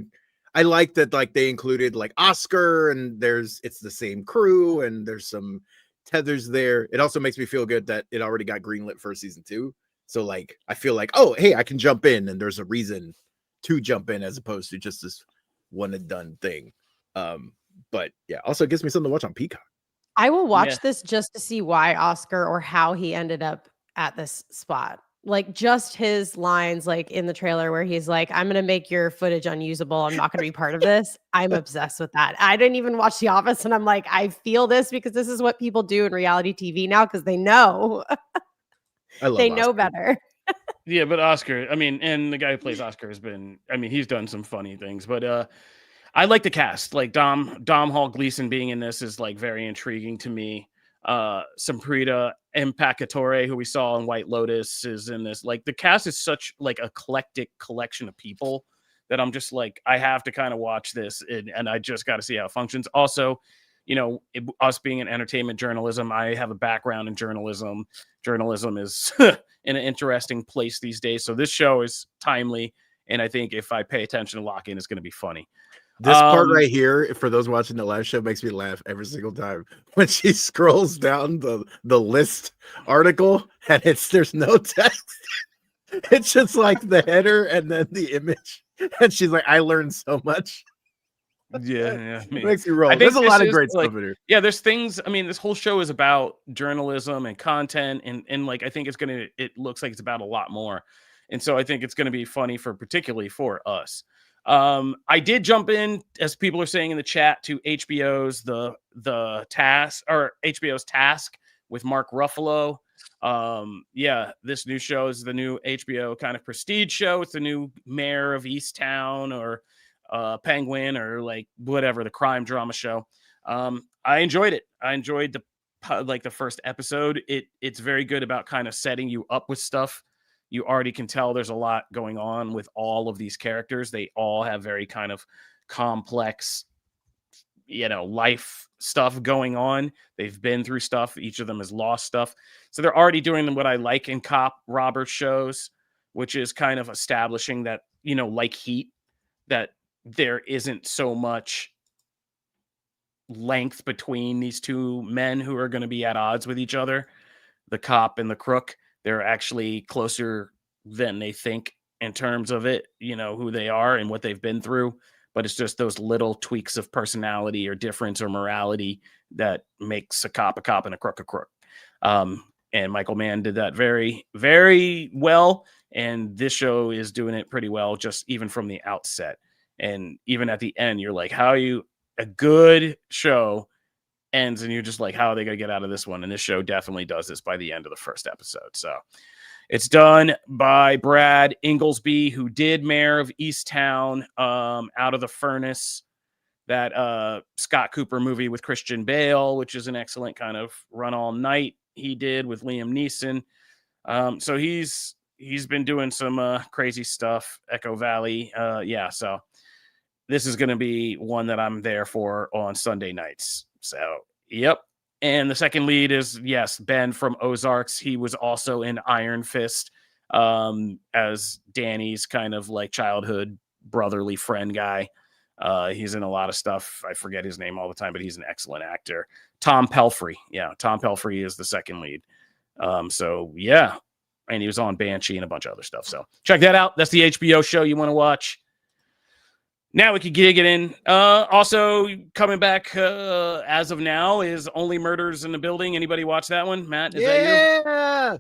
like that like they included like Oscar and it's the same crew and there's some tethers there. It also makes me feel good that it already got greenlit for season 2. So like I feel like, oh hey, I can jump in and there's a reason to jump in as opposed to just this one and done thing. But yeah, also it gives me something to watch on Peacock. I will watch this just to see why Oscar or how he ended up at this spot. Like just his lines, like in the trailer where he's like, I'm going to make your footage unusable. I'm not going to be part of this. I'm obsessed with that. I didn't even watch The Office and I'm like, I feel this because this is what people do in reality TV now because they know. They know better. Yeah, but Oscar, I mean, and the guy who plays Oscar has been, I mean, he's done some funny things, but I like the cast. Like Dom Hall Gleason being in this is like very intriguing to me. Samprita Impacatore, who we saw in White Lotus, is in this. Like the cast is such like a eclectic collection of people that I'm just like, I have to kind of watch this and I just got to see how it functions. Also, you know, us being in entertainment journalism, I have a background in journalism. Journalism is in an interesting place these days. So this show is timely. And I think if I pay attention to lock in, it's going to be funny. This part right here, for those watching the live show, makes me laugh every single time when she scrolls down the list article and there's no text. It's just like the header and then the image. And she's like, I learned so much. Yeah. I mean, it makes you roll. There's a lot of great stuff in here. Yeah, there's things. I mean, this whole show is about journalism and content, and like I think it looks like it's about a lot more. And so I think it's gonna be funny particularly for us. I did jump in, as people are saying in the chat, to HBO's the Task, or HBO's Task with Mark Ruffalo. Yeah, this new show is the new HBO kind of prestige show. It's the new mayor of Easttown or Penguin or like whatever, the crime drama show. I enjoyed it. I enjoyed the first episode. It's very good about kind of setting you up with stuff. You already can tell there's a lot going on with all of these characters. They all have very kind of complex, you know, life stuff going on. They've been through stuff. Each of them has lost stuff. So they're already doing what I like in cop robber shows, which is kind of establishing that, you know, like Heat, that there isn't so much length between these two men who are going to be at odds with each other, the cop and the crook. They're actually closer than they think in terms of it, you know, who they are and what they've been through. But it's just those little tweaks of personality or difference or morality that makes a cop and a crook a crook. And Michael Mann did that very, very well. And this show is doing it pretty well, just even from the outset. And even at the end, you're like, a good show ends and you're just like, how are they going to get out of this one? And this show definitely does this by the end of the first episode. So it's done by Brad Inglesby, who did Mayor of Easttown, Out of the Furnace, that Scott Cooper movie with Christian Bale, which is an excellent kind of run all night he did with Liam Neeson. So he's been doing some crazy stuff. Echo Valley. Yeah. So this is going to be one that I'm there for on Sunday nights. So, yep. And the second lead is, yes, Ben from Ozarks. He was also in Iron Fist as Danny's kind of like childhood brotherly friend guy. He's in a lot of stuff. I forget his name all the time, but he's an excellent actor. Tom Pelphrey. Yeah, Tom Pelphrey is the second lead. So, yeah. And he was on Banshee and a bunch of other stuff. So check that out. That's the HBO show you want to watch. Now we could get in. Also coming back as of now is Only Murders in the Building. Anybody watch that one? Matt, is that you? Yeah,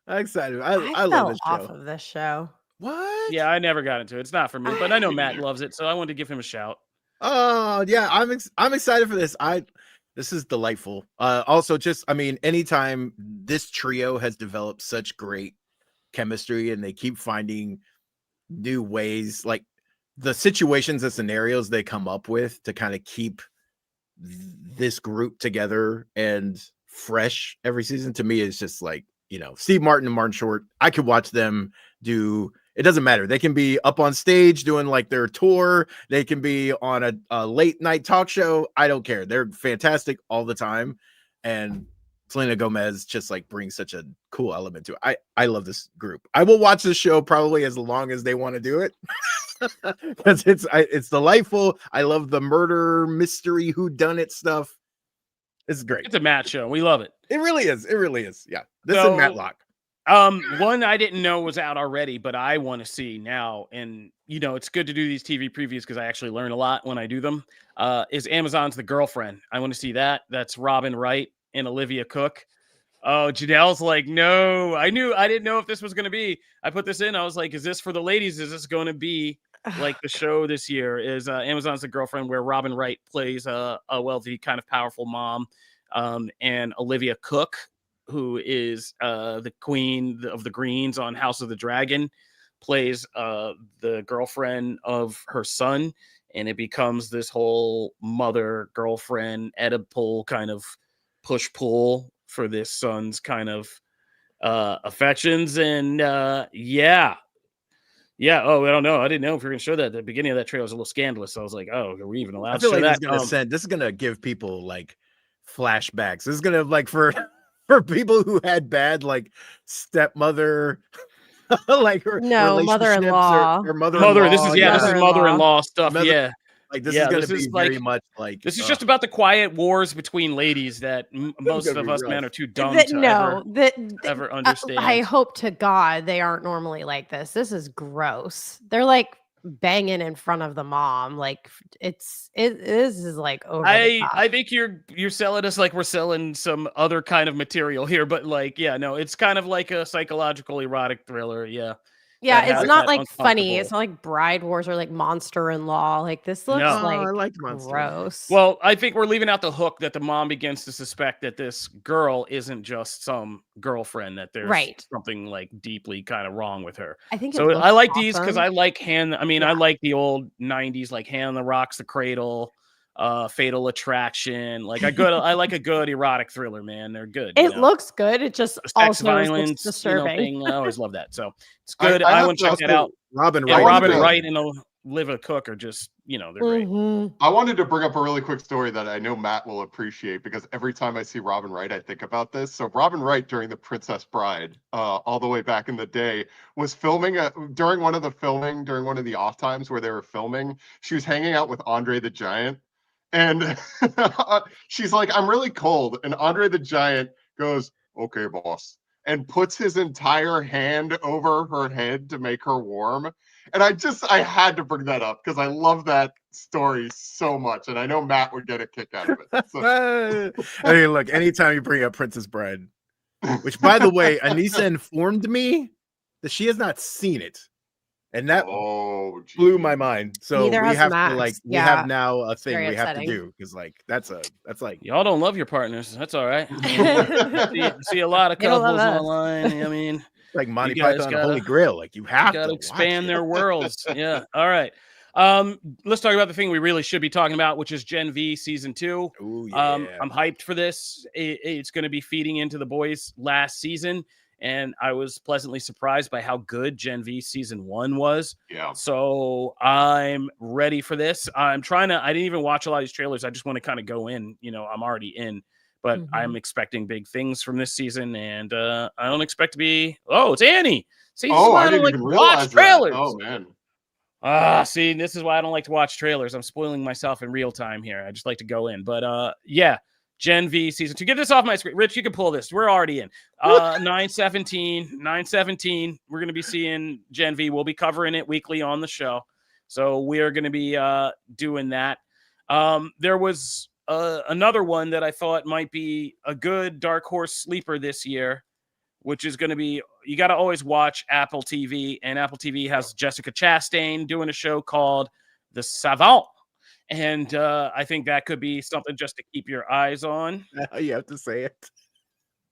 I'm excited. I love this show. Off of this show. What? Yeah, I never got into it. It's not for me, but I know Matt loves it, so I wanted to give him a shout. Oh yeah, I'm excited for this. This is delightful. Also, just I mean, anytime this trio has developed such great chemistry, and they keep finding new ways, like the situations and scenarios they come up with to kind of keep this group together and fresh every season, to me is just like, you know, Steve Martin and Martin Short. I could watch them do, it doesn't matter. They can be up on stage doing like their tour. They can be on a late night talk show. I don't care. They're fantastic all the time. And Selena Gomez just like brings such a cool element to it. I love this group. I will watch this show probably as long as they want to do it. Because it's delightful. I love the murder mystery whodunit stuff. It's great. It's a Matt show. We love it. It really is. It really is. Yeah. This is Matlock. One I didn't know was out already, but I want to see now. And it's good to do these TV previews because I actually learn a lot when I do them. Is Amazon's The Girlfriend. I want to see that. That's Robin Wright and Olivia Cook. Oh, Janelle's like, no, I didn't know if this was going to be. I put this in. I was like, is this for the ladies? Is this going to be like the show this year? Is Amazon's The Girlfriend, where Robin Wright plays a wealthy, kind of powerful mom, and Olivia Cook, who is the queen of the Greens on House of the Dragon, plays the girlfriend of her son, and it becomes this whole mother-girlfriend Oedipal kind of push-pull for this son's kind of affections. And yeah. Oh, I don't know. I didn't know if we were gonna show that. The beginning of that trailer was a little scandalous. So I was like, oh, are we even allowed to show that? This is gonna give people like flashbacks. This is gonna like for people who had bad like stepmother like her mother-in-law or mother-in-law. This is mother-in-law stuff. Yeah. Like this is going to be very much like this is just about the quiet wars between ladies that most of us men are too dumb to ever understand. I hope to God they aren't normally like this. This is gross. They're like banging in front of the mom. Like this is like over the top. I think you're selling us like we're selling some other kind of material here, but like, yeah, no, it's kind of like a psychological erotic thriller. Yeah. Yeah, it's not like funny. It's not like Bride Wars or like Monster-in-Law. Like this looks like gross. Well, I think we're leaving out the hook that the mom begins to suspect that this girl isn't just some girlfriend, that there's something like deeply kind of wrong with her. I think so. I like these because I like I like the old 90s, like Hand on the Rocks, The Cradle, Fatal Attraction. Like I like a good erotic thriller, man. They're good. It looks good. It just sex also violence, looks disturbing. I always love that. So it's good. I want to check that out. Robin Wright and Olivia Cook are just, they're great. I wanted to bring up a really quick story that I know Matt will appreciate, because every time I see Robin Wright, I think about this. So Robin Wright, during The Princess Bride, all the way back in the day, was filming during one of the off times where they were filming. She was hanging out with Andre the Giant. And she's like, I'm really cold. And Andre the Giant goes, okay, boss, and puts his entire hand over her head to make her warm. And I had to bring that up because I love that story so much. And I know Matt would get a kick out of it. So. I mean, look, anytime you bring up Princess Bride, which, by the way, Anissa informed me that she has not seen it. And that blew my mind. So we have to we have now a thing we have to do, because like that's like, y'all don't love your partners. That's all right. See a lot of couples online. I mean, like Monty Python and Holy Grail. Like you have to expand their worlds. Yeah. All right. Let's talk about the thing we really should be talking about, which is Gen V season 2. Ooh, yeah. I'm hyped for this. It's going to be feeding into The Boys last season. And I was pleasantly surprised by how good Gen V season 1 was. Yeah. So I'm ready for this. I didn't even watch a lot of these trailers. I just want to kind of go in, I'm already in, but I'm expecting big things from this season. And I don't expect to be, it's Annie. See, I didn't even watch trailers. Oh man. See, this is why I don't like to watch trailers. I'm spoiling myself in real time here. I just like to go in, but yeah. Gen V season 2. Get this off my screen. Rich, you can pull this. We're already in. 9/17. We're going to be seeing Gen V. We'll be covering it weekly on the show. So we are going to be doing that. There was another one that I thought might be a good dark horse sleeper this year, which is going to be, you got to always watch Apple TV. And Apple TV has Jessica Chastain doing a show called The Savant. And I think that could be something just to keep your eyes on. You have to say it.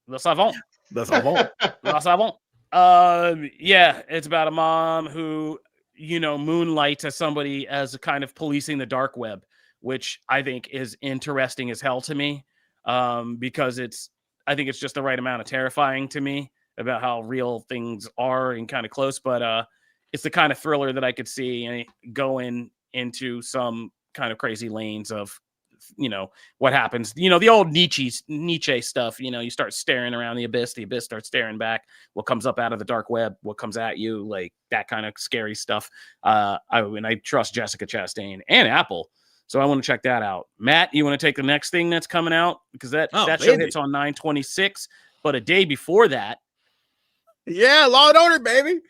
Le Savant. Le Savant. Le Savant. Yeah, it's about a mom who, moonlights as somebody as a kind of policing the dark web, which I think is interesting as hell to me, because I think it's just the right amount of terrifying to me about how real things are and kind of close. But it's the kind of thriller that I could see going into some kind of crazy lanes of, what happens, the old Nietzsche stuff, you start staring around the abyss starts staring back, what comes up out of the dark web, what comes at you, like that kind of scary stuff. I trust Jessica Chastain and Apple, so I want to check that out. Matt, you want to take the next thing that's coming out, because that show hits on 9/26, but a day before that Yeah, Law and Order, baby.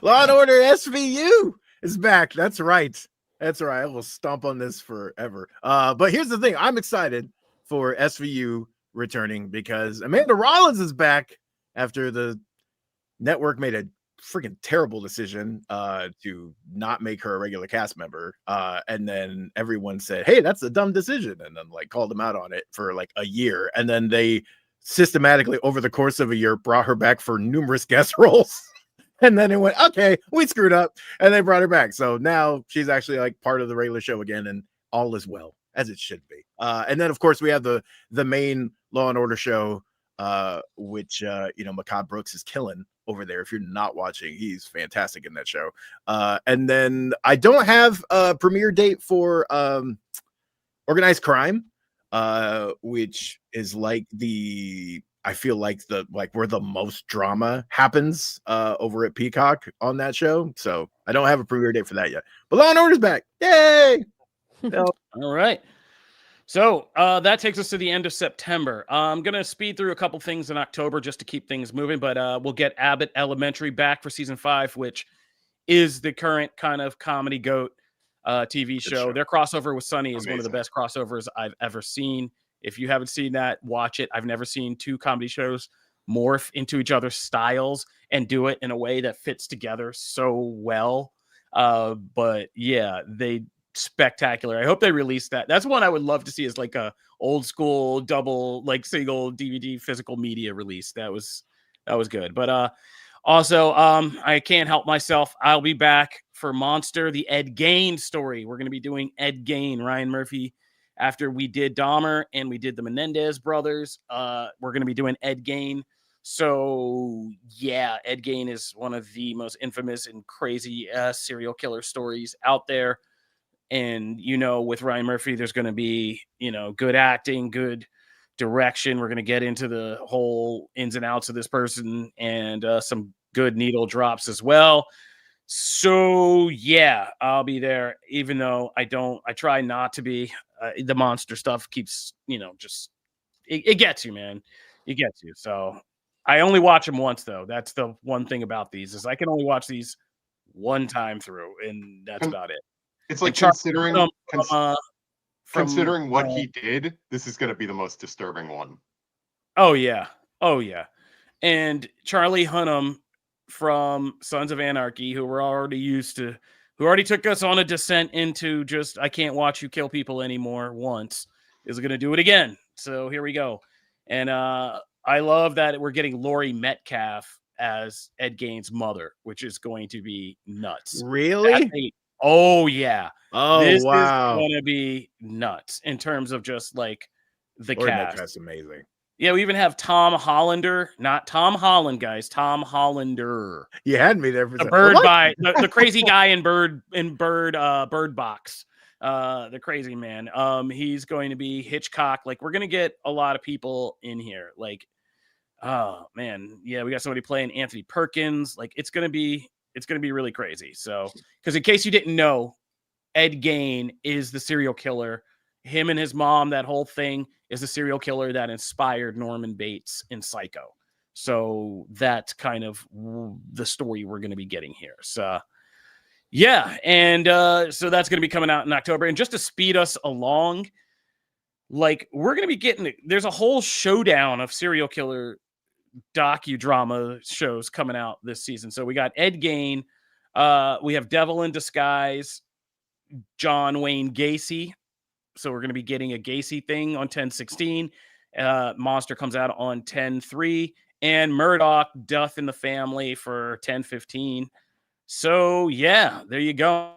Law and Order SVU is back. That's right. That's right. I will stomp on this forever. But here's the thing. I'm excited for SVU returning because Amanda Rollins is back after the network made a freaking terrible decision to not make her a regular cast member. And then everyone said, hey, that's a dumb decision. And then like called them out on it for like a year. And then they systematically over the course of a year brought her back for numerous guest roles. And then it went, okay, we screwed up. And they brought her back. So now she's actually like part of the regular show again, and all is well, as it should be. And then of course we have the main Law and Order show, which Macabre Brooks is killing over there. If you're not watching, he's fantastic in that show. And then I don't have a premiere date for Organized Crime, which is like I feel like where the most drama happens over at Peacock on that show. So I don't have a premiere date for that yet. But Law and Order's back. Yay! All right. So that takes us to the end of September. I'm going to speed through a couple things in October just to keep things moving, but we'll get Abbott Elementary back for season 5, which is the current kind of comedy GOAT TV show. Their crossover with Sunny is one of the best crossovers I've ever seen. If you haven't seen that, watch it. I've never seen two comedy shows morph into each other's styles and do it in a way that fits together so well. But yeah, they spectacular. I hope they release that. That's one I would love to see as like a old school double, like single DVD physical media release. That was good. But also, I can't help myself. I'll be back for Monster, the Ed Gein story. We're going to be doing Ed Gein, Ryan Murphy. After we did Dahmer and we did the Menendez brothers, we're going to be doing Ed Gein. So yeah, Ed Gein is one of the most infamous and crazy serial killer stories out there. And, with Ryan Murphy, there's going to be, good acting, good direction. We're going to get into the whole ins and outs of this person and some good needle drops as well. So, yeah, I'll be there, even though I try not to be. The monster stuff keeps, it gets you, man. It gets you. So I only watch them once, though. That's the one thing about these is I can only watch these one time through, and that's about it. It's like considering what he did, this is going to be the most disturbing one. Oh, yeah. And Charlie Hunnam from Sons of Anarchy, who already took us on a descent into just, I can't watch you kill people anymore once, is going to do it again. So here we go. And I love that we're getting Laurie Metcalf as Ed Gein's mother, which is going to be nuts. Really? Oh, yeah. Oh, this wow. is going to be nuts in terms of just like the Laurie cast. Metcalf's amazing. Yeah, we even have Tom Hollander, not Tom Holland, guys. Tom Hollander. You had me there for the bird by the crazy guy in Bird Box. The crazy man. He's going to be Hitchcock. Like, we're going to get a lot of people in here. Like, oh man, yeah, we got somebody playing Anthony Perkins. Like, it's gonna be really crazy. So, because in case you didn't know, Ed Gein is the serial killer. Him and his mom, that whole thing is the serial killer that inspired Norman Bates in Psycho. So that's kind of the story we're going to be getting here. So yeah. And so that's going to be coming out in October. And just to speed us along, like we're going to be getting, there's a whole showdown of serial killer docudrama shows coming out this season. So we got Ed Gein. We have Devil in Disguise, John Wayne Gacy. So we're going to be getting a Gacy thing on 10/16. Monster comes out on 10/3, and Murdoch, Death in the Family for 10/15. So yeah, there you go.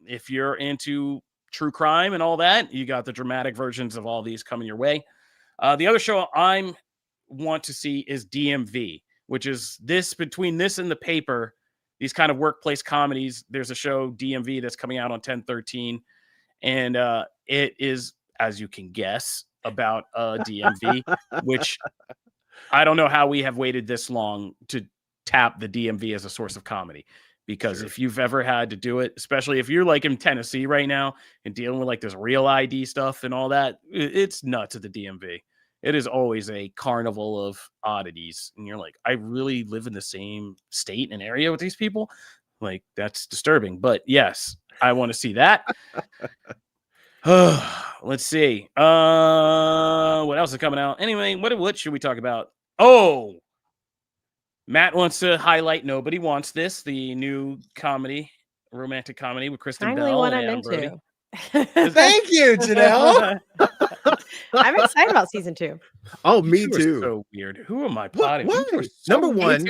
If you're into true crime and all that, you got the dramatic versions of all these coming your way. The other show I want to see is DMV, which is between this and The Paper, these kind of workplace comedies. There's a show DMV that's coming out on 10/13. And it is, as you can guess, about DMV, which I don't know how we have waited this long to tap the DMV as a source of comedy. Because if you've ever had to do it, especially if you're like in Tennessee right now and dealing with like this real ID stuff and all that, it's nuts at the DMV. it is always a carnival of oddities, and you're like, I really live in the same state and area with these people. Like, that's disturbing. But yes, I want to see that. Let's see. What else is coming out? Anyway, what should we talk about? Oh, Matt wants to highlight Nobody Wants This, the new comedy, romantic comedy with Kristen Bell what and I'm Adam Brody. into. Thank you, Janelle. I'm excited about season 2. Oh, me You are too. so weird. Who am I potting? What? You are so Number weird. one,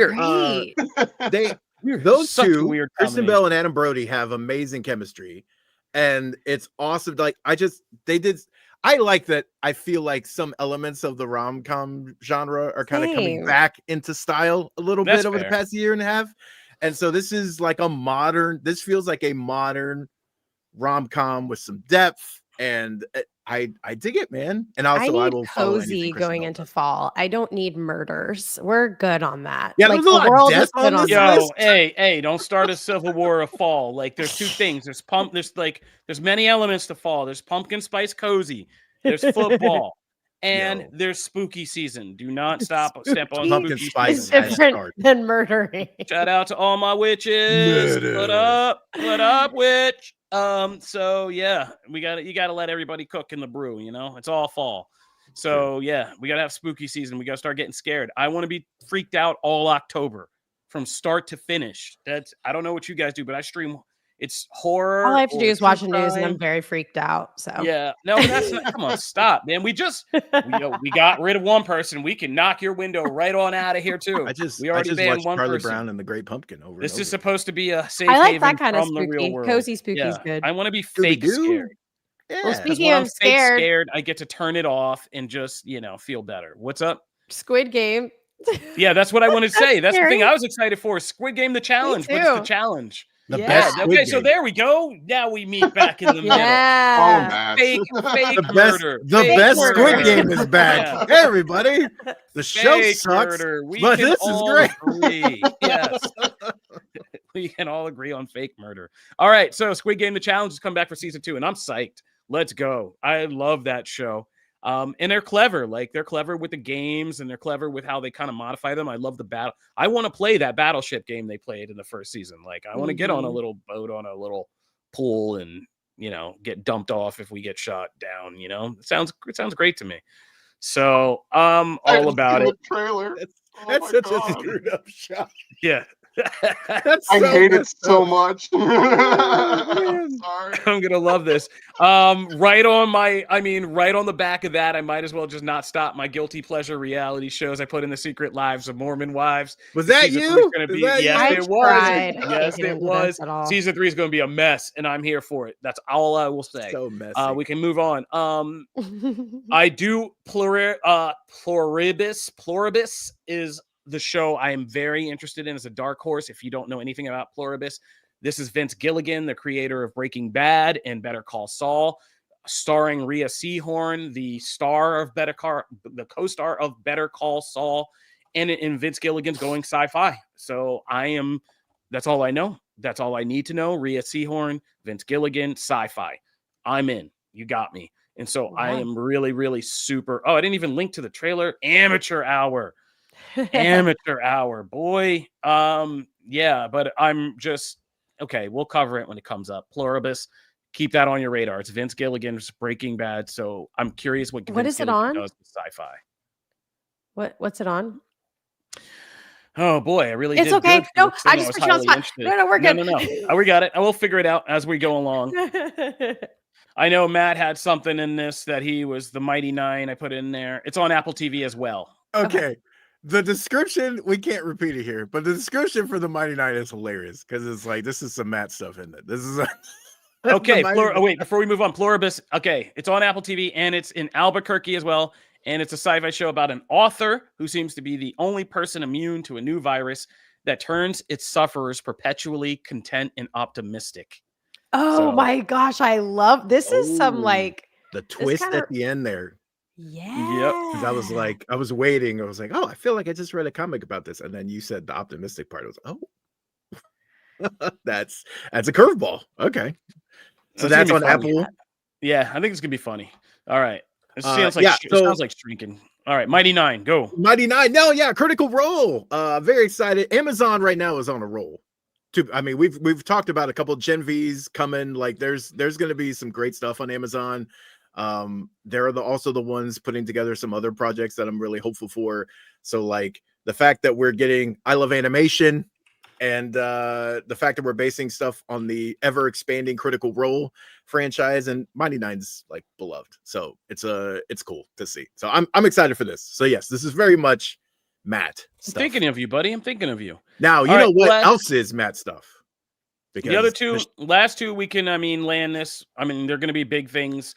Great. those such a two, weird Kristen combination. Bell and Adam Brody, have amazing chemistry, and it's awesome. Like, I like that. I feel like some elements of the rom-com genre are kind of coming Same. back into style a little That's bit over the fair. past year and a half. And so this is like this feels like a modern rom-com with some depth, and I dig it, man. And also, I I need will follow cozy anything Kristen going Bell into does. fall. I don't need murders. We're good on that. Yeah, like there's a lot the of world death is good on on this that. Yo, list. hey, don't start a civil war of fall. Like, there's two things. There's many elements to fall. There's pumpkin spice cozy. There's football. And Yo. there's spooky season. Do not step on Pumpkin spooky spice It's season. has different started. than murdering. Shout out to all my witches. Murder. What up, witch? So yeah, you gotta let everybody cook in the brew, you know. It's all fall. So yeah, we gotta have spooky season. We gotta start getting scared. I want to be freaked out all October from start to finish. I don't know what you guys do, but I stream. It's horror. All I have to do or is watch the true news, and I'm crime. very freaked out. So Yeah, no, that's not. Come on, stop, man. We got rid of one person. We can knock your window right on out of here too. We I already just banned watched one Charlie person. Brown and the Great Pumpkin over. This and is over. supposed to be a safe I like haven that kind of from the real spooky. world. Cozy spooky's good. I want to be fake Scooby-Doo? scared. Yeah. Well, Because speaking when I'm of fake scared, scared, I get to turn it off and just, feel better. What's up? Squid Game. Yeah, that's what I wanted to say. That's the thing scary. I was excited for. Squid Game, the challenge, but it's the too. challenge. The Yeah. best Squid Okay, so Game. there we go. Now we meet back in the middle. Oh, Yeah. Matt. Fake The murder. best Fake Squid murder. Game is back. Hey, everybody. The show Fake sucks, murder. We but can this is all great. agree. Yes. We can all agree on fake murder. All right. So Squid Game, the challenge has come back for season 2, and I'm psyched. Let's go. I love that show. And they're clever. Like, they're clever with the games, and they're clever with how they kind of modify them. I love the battle. I want to play that battleship game they played in the first season. Like, I want to get on a little boat on a little pool and, get dumped off if we get shot down, It sounds great to me. So I'm all about it. Trailer. That's such a screwed up shot. Yeah. That's I so hate it messed so up. much. man. Sorry. I'm gonna love this. Right on the back of that, I might as well just not stop my guilty pleasure reality shows I put in the Secret Lives of Mormon Wives. Was that Season you? 3 is gonna be, Is that yes, you? it was. Tried. I Yes, can't get it into was. this at all. Season 3 is gonna be a mess, and I'm here for it. That's all I will say. So messy. We can move on. I do Pluribus. Pluribus is the show I am very interested in as a dark horse. If you don't know anything about Pluribus, this is Vince Gilligan, the creator of Breaking Bad and Better Call Saul, starring Rhea Seehorn, the co-star of Better Call Saul, and Vince Gilligan's going sci-fi. So that's all I know. That's all I need to know. Rhea Seehorn, Vince Gilligan, sci-fi. I'm in. You got me. And so I am really, really super. Oh, I didn't even link to the trailer. Amateur hour. Boy. Yeah, but I'm just okay. We'll cover it when it comes up. Pluribus, keep that on your radar. It's Vince Gilligan's Breaking Bad. So I'm curious what What Vince is it Gilligan on? does with sci-fi. What's it on? Oh boy, I really It's did okay. good, No, folks, I and just was put you on highly spot. interested. No, we're good. No. We got it. I will figure it out as we go along. I know Matt had something in this that he was the Mighty Nine. I put in there. It's on Apple TV as well. Okay. The description, we can't repeat it here, but the description for the Mighty Nine is hilarious because it's like, this is some Matt stuff in it. This is okay. Wait, before we move on, Pluribus. Okay, it's on Apple TV and it's in Albuquerque as well. And it's a sci-fi show about an author who seems to be the only person immune to a new virus that turns its sufferers perpetually content and optimistic. Oh my gosh, I love this. Is some like the twist kinda... at the end there. Yeah. Yep. Because I was waiting. I was like, oh, I feel like I just read a comic about this. And then you said the optimistic part. I was like, oh, that's a curveball. Okay. So that's on Apple. Yeah, I think it's gonna be funny. All right. It sounds like shrinking. All right, Mighty Nine, go. Mighty Nine. No, yeah, Critical Role. Very excited. Amazon right now is on a roll. I mean, we've talked about a couple of Gen Vs coming. Like, there's going to be some great stuff on Amazon. There are also the ones putting together some other projects that I'm really hopeful for. So, like, the fact that we're getting I Love Animation, and the fact that we're basing stuff on the ever expanding Critical Role franchise, and Mighty Nine's like beloved, so it's cool to see. So I'm excited for this. So yes, this is very much Matt stuff. I'm thinking of you, buddy. I'm thinking of you. Now you know what else is Matt stuff. Because the other last two, we can land this. I mean, they're going to be big things.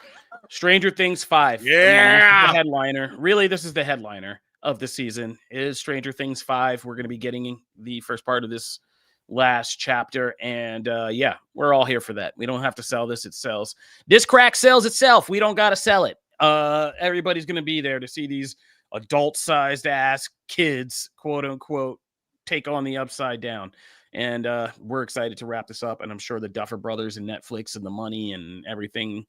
Stranger Things 5. Yeah, the headliner. Really, this is the headliner of the season. Is Stranger Things 5. We're going to be getting the first part of this last chapter, and yeah, we're all here for that. We don't have to sell this. It sells. This crack sells itself. We don't got to sell it. Everybody's going to be there to see these adult-sized ass kids, quote unquote, take on the Upside Down. And we're excited to wrap this up, and I'm sure the Duffer Brothers and Netflix and the money and everything,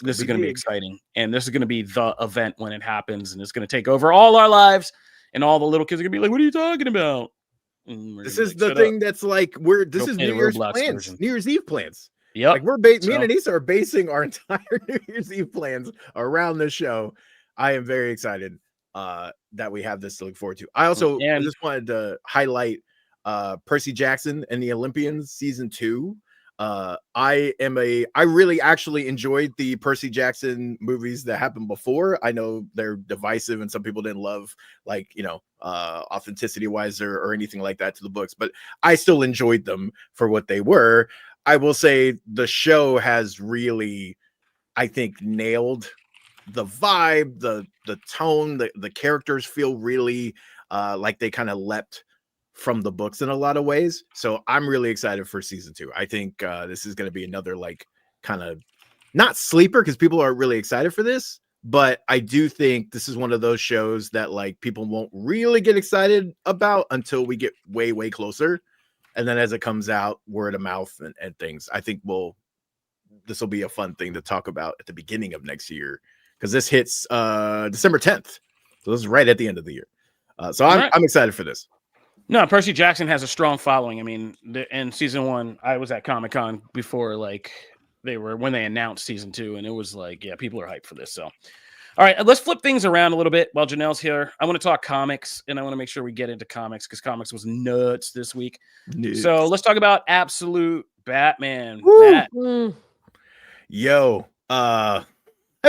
this is going to be exciting. And this is going to be the event when it happens, and it's going to take over all our lives, and all the little kids are going to be like, what are you talking about? This is the thing that's like, this is New Year's plans, New Year's Eve plans. Yeah, like me and Anissa are basing our entire New Year's Eve plans around this show. I am very excited that we have this to look forward to. I also just wanted to highlight Percy Jackson and the Olympians season 2. I really actually enjoyed the Percy Jackson movies that happened before. I know they're divisive and some people didn't love, like, authenticity wise or anything like that to the books, but I still enjoyed them for what they were. I will say the show has really, I think, nailed the vibe, the tone, the characters feel really like they kind of leapt from the books in a lot of ways. So I'm really excited for season 2. I think this is going to be another, like, kind of not sleeper, because people are really excited for this, but I do think this is one of those shows that, like, people won't really get excited about until we get way, way closer. And then as it comes out, word of mouth and things, I think this will be a fun thing to talk about at the beginning of next year, because this hits December 10th. So this is right at the end of the year. So I'm excited for this. No, Percy Jackson has a strong following. I mean, in season 1, I was at Comic-Con before, like, when they announced season 2, and it was like, yeah, people are hyped for this. So, all right, let's flip things around a little bit while Janelle's here. I want to talk comics, and I want to make sure we get into comics, because comics was nuts this week. So let's talk about Absolute Batman. Matt. Yo, I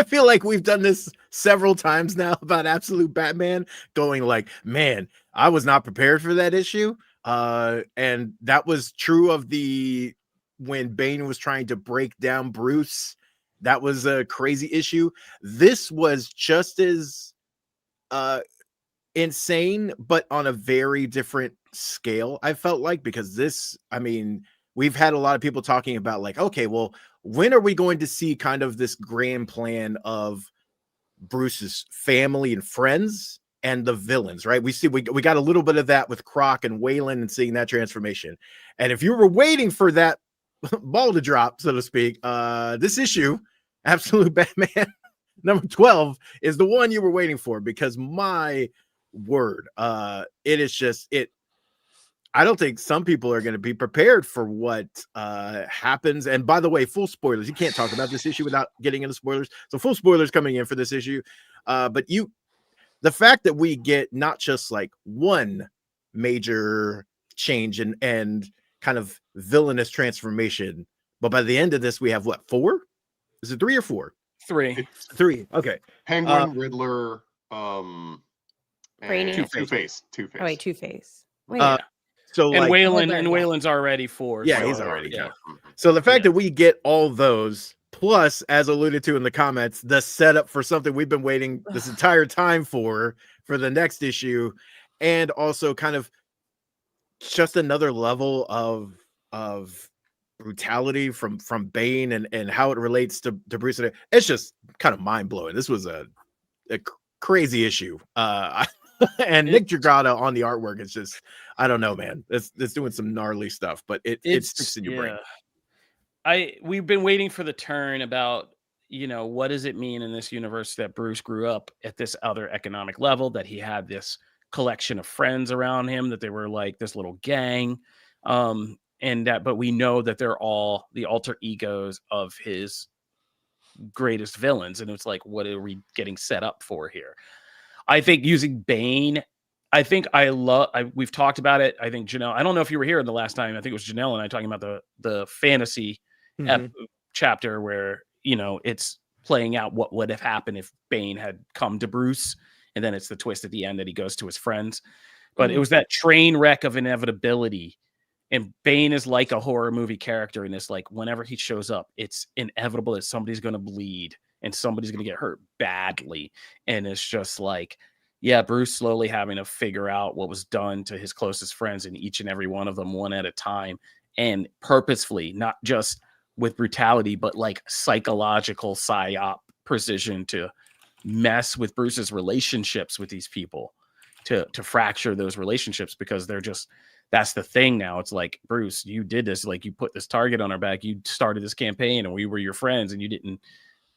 feel like we've done this several times now about Absolute Batman, going like, man, I was not prepared for that issue. And that was true of when Bane was trying to break down Bruce. That was a crazy issue. This was just as insane, but on a very different scale, I felt like, because we've had a lot of people talking about, like, okay, well, when are we going to see kind of this grand plan of Bruce's family and friends and the villains, right? We got a little bit of that with Croc and Wayland and seeing that transformation. And if you were waiting for that ball to drop, so to speak, this issue, Absolute Batman number 12, is the one you were waiting for, because my word, it is just it. I don't think some people are going to be prepared for what happens. And by the way, full spoilers. You can't talk about this issue without getting into spoilers. So full spoilers coming in for this issue. But the fact that we get not just like one major change and kind of villainous transformation, but by the end of this, we have what, 4? Is it 3 or 4? 3. 3. Okay. Penguin, Riddler, Brainiac. and Two-Face. Oh, wait, Two-Face. Wait. So and like, Wayland's already 4. Yeah, so, he's already. Yeah. So the fact that we get all those, plus, as alluded to in the comments, the setup for something we've been waiting this entire time for the next issue, and also kind of just another level of brutality from Bane and how it relates to Bruce. It's just kind of mind blowing. This was a crazy issue. And Nick Dragata on the artwork is just, I don't know, man. It's doing some gnarly stuff, but it sticks in your brain. We've been waiting for the turn about, what does it mean in this universe that Bruce grew up at this other economic level, that he had this collection of friends around him, that they were like this little gang, but we know that they're all the alter egos of his greatest villains, and it's like, what are we getting set up for here? I think using Bane, we've talked about it. I think Janelle, I don't know if you were here the last time. I think it was Janelle and I talking about the fantasy chapter where, it's playing out what would have happened if Bane had come to Bruce. And then it's the twist at the end that he goes to his friends. But it was that train wreck of inevitability. And Bane is like a horror movie character. And it's like, whenever he shows up, it's inevitable that somebody's going to bleed and somebody's going to get hurt badly. And it's just like, yeah, Bruce slowly having to figure out what was done to his closest friends, and each and every one of them one at a time, and purposefully, not just with brutality, but like psychological psyop precision to mess with Bruce's relationships with these people, to fracture those relationships, because that's the thing now. It's like, Bruce, you did this, like you put this target on our back, you started this campaign and we were your friends and you didn't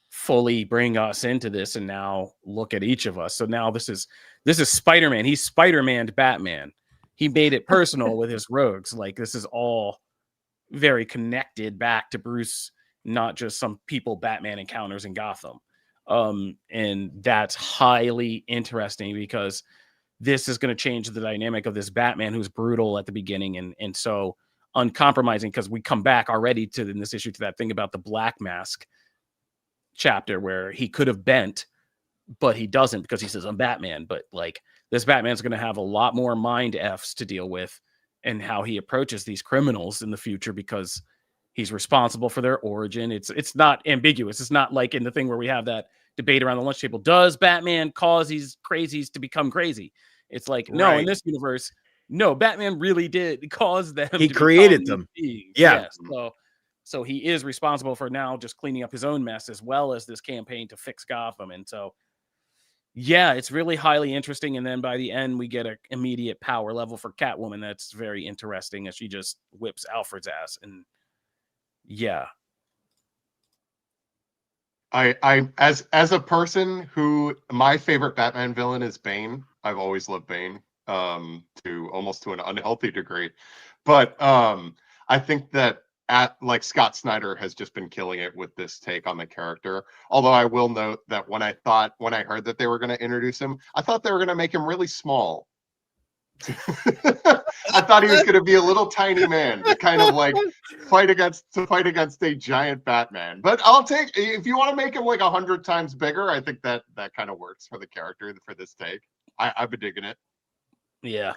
fully bring us into this, and now look at each of us. So now this is Spider-Man. He's Spider-Man Batman. He made it personal with his rogues. Like, this is all very connected back to Bruce, not just some people Batman encounters in Gotham. And that's highly interesting, because this is going to change the dynamic of this Batman who's brutal at the beginning and so uncompromising, because we come back already in this issue to that thing about the Black Mask chapter where he could have bent, but he doesn't, because he says, I'm Batman. But like, this Batman's going to have a lot more mind F's to deal with, and how he approaches these criminals in the future, because he's responsible for their origin. It's not ambiguous. It's not like in the thing where we have that debate around the lunch table. Does Batman cause these crazies to become crazy? It's like, no, in this universe, no, Batman really did cause them. He created them. Yeah. So he is responsible for now just cleaning up his own mess, as well as this campaign to fix Gotham. And so, yeah, it's really highly interesting. And then by the end, we get an immediate power level for Catwoman. That's very interesting, as she just whips Alfred's ass. And yeah. I as a person who, my favorite Batman villain is Bane. I've always loved Bane, to almost to an unhealthy degree. But I think that Scott Snyder has just been killing it with this take on the character. Although I will note that when I heard that they were going to introduce him, I thought they were going to make him really small. I thought he was going to be a little tiny man to kind of like fight against a giant Batman. But I'll take, if you want to make him like 100 times bigger, I think that kind of works for the character for this take. I've been digging it. Yeah.